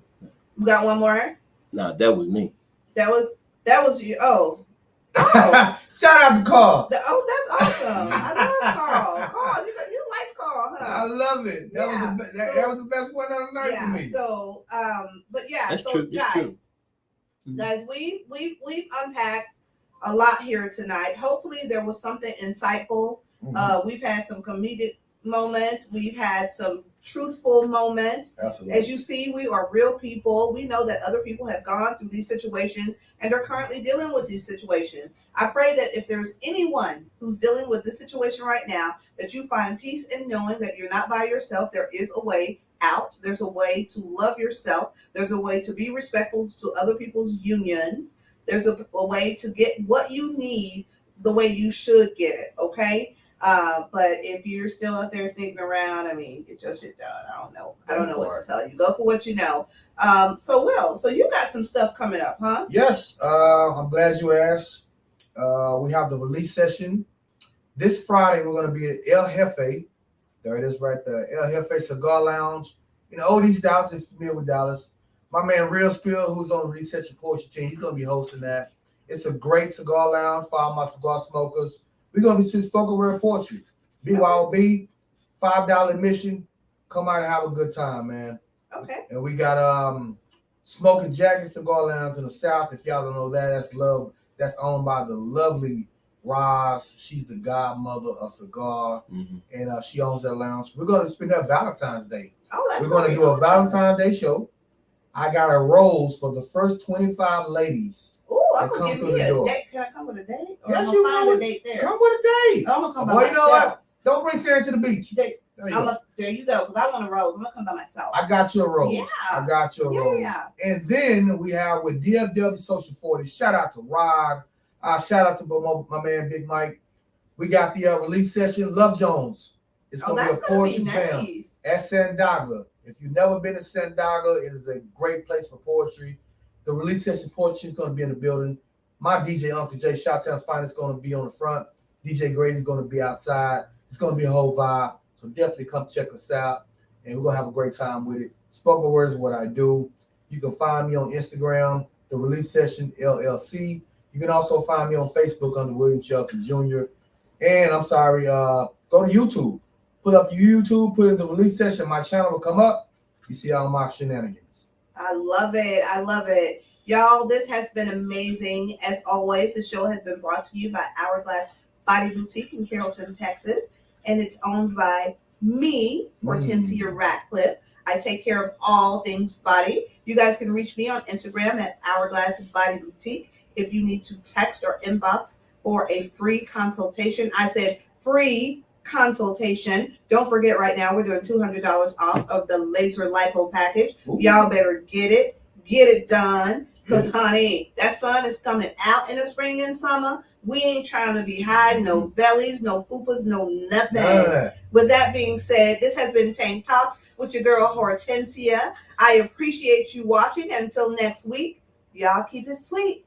You got one more? Nah, that was me. That was you. Oh. Shout out to Carl. That's awesome. I love Carl. Carl, you like Carl, huh? I love it. That was the best one of the night for me. So, but yeah, That's so true. guys, we've unpacked a lot here tonight. Hopefully, there was something insightful. Mm-hmm. We've had some comedic moments. We've had some truthful moments. Absolutely. As you see, we are real people. We know that other people have gone through these situations and are currently dealing with these situations. I pray that if there's anyone who's dealing with this situation right now, that you find peace in knowing that you're not by yourself. There is a way out. There's a way to love yourself. There's a way to be respectful to other people's unions. There's a way to get what you need the way you should get it, okay? But if you're still out there sneaking around, get your shit done. I don't know what to tell you. Go for what you know. So you got some stuff coming up, huh? Yes. I'm glad you asked. We have the release session this Friday. We're going to be at El Jefe. There it is, right there. El Jefe Cigar Lounge in Old East Dallas. If you're familiar with Dallas, my man Real Spill, who's on the release session poetry team, he's going to be hosting that. It's a great cigar lounge for all my cigar smokers. We're going to be spoken word poetry. BYOB, $5 admission. Come out and have a good time, man. Okay. And we got Smoking Jacket Cigar Lounge in the South. If y'all don't know that, that's owned by the lovely Roz. She's the godmother of cigar. Mm-hmm. And she owns that lounge. We're going to spend that Valentine's Day. Oh, that's We're going to do a Valentine's Day show. I got a rose for the first 25 ladies. Oh, I'm gonna give me a date. Can I come with a date? Or Yes, I'm you find a date there. Come with a date. I'm gonna come by Boy, myself. You know what? Don't bring Sarah to the beach. There you go. Because I want a rose. I'm gonna come by myself. I got you a rose. Yeah. I got you a rose. Yeah. And then we have with DFW Social 40. Shout out to Rod. Shout out to my man Big Mike. We got the release session. Love Jones. It's gonna be a poetry jam at Sandaga. If you've never been to Sandaga, it is a great place for poetry. The release session poetry is going to be in the building. My DJ Uncle Jay, Shottown's Finest, is going to be on the front. DJ Grady's going to be outside. It's going to be a whole vibe. So definitely come check us out. And we're going to have a great time with it. Spoken word is what I do. You can find me on Instagram, The Release Session LLC. You can also find me on Facebook under William Shelton Jr. And go to YouTube. Put up your YouTube, put in The Release Session. My channel will come up. You see all my shenanigans. I love it. Y'all, this has been amazing. As always, the show has been brought to you by Hourglass Body Boutique in Carrollton, Texas. And it's owned by me, Hortencia Ratcliffe. I take care of all things body. You guys can reach me on Instagram at Hourglass Body Boutique. If you need to text or inbox for a free consultation, I said free consultation. Don't forget, right now we're doing $200 off of the laser lipo package. Ooh. Y'all better get it done. Because, honey, that sun is coming out in the spring and summer. We ain't trying to be hiding no bellies, no fupas, no nothing. None of that. With that being said, this has been Tank Talks with your girl Hortencia. I appreciate you watching. Until next week, y'all keep it sweet.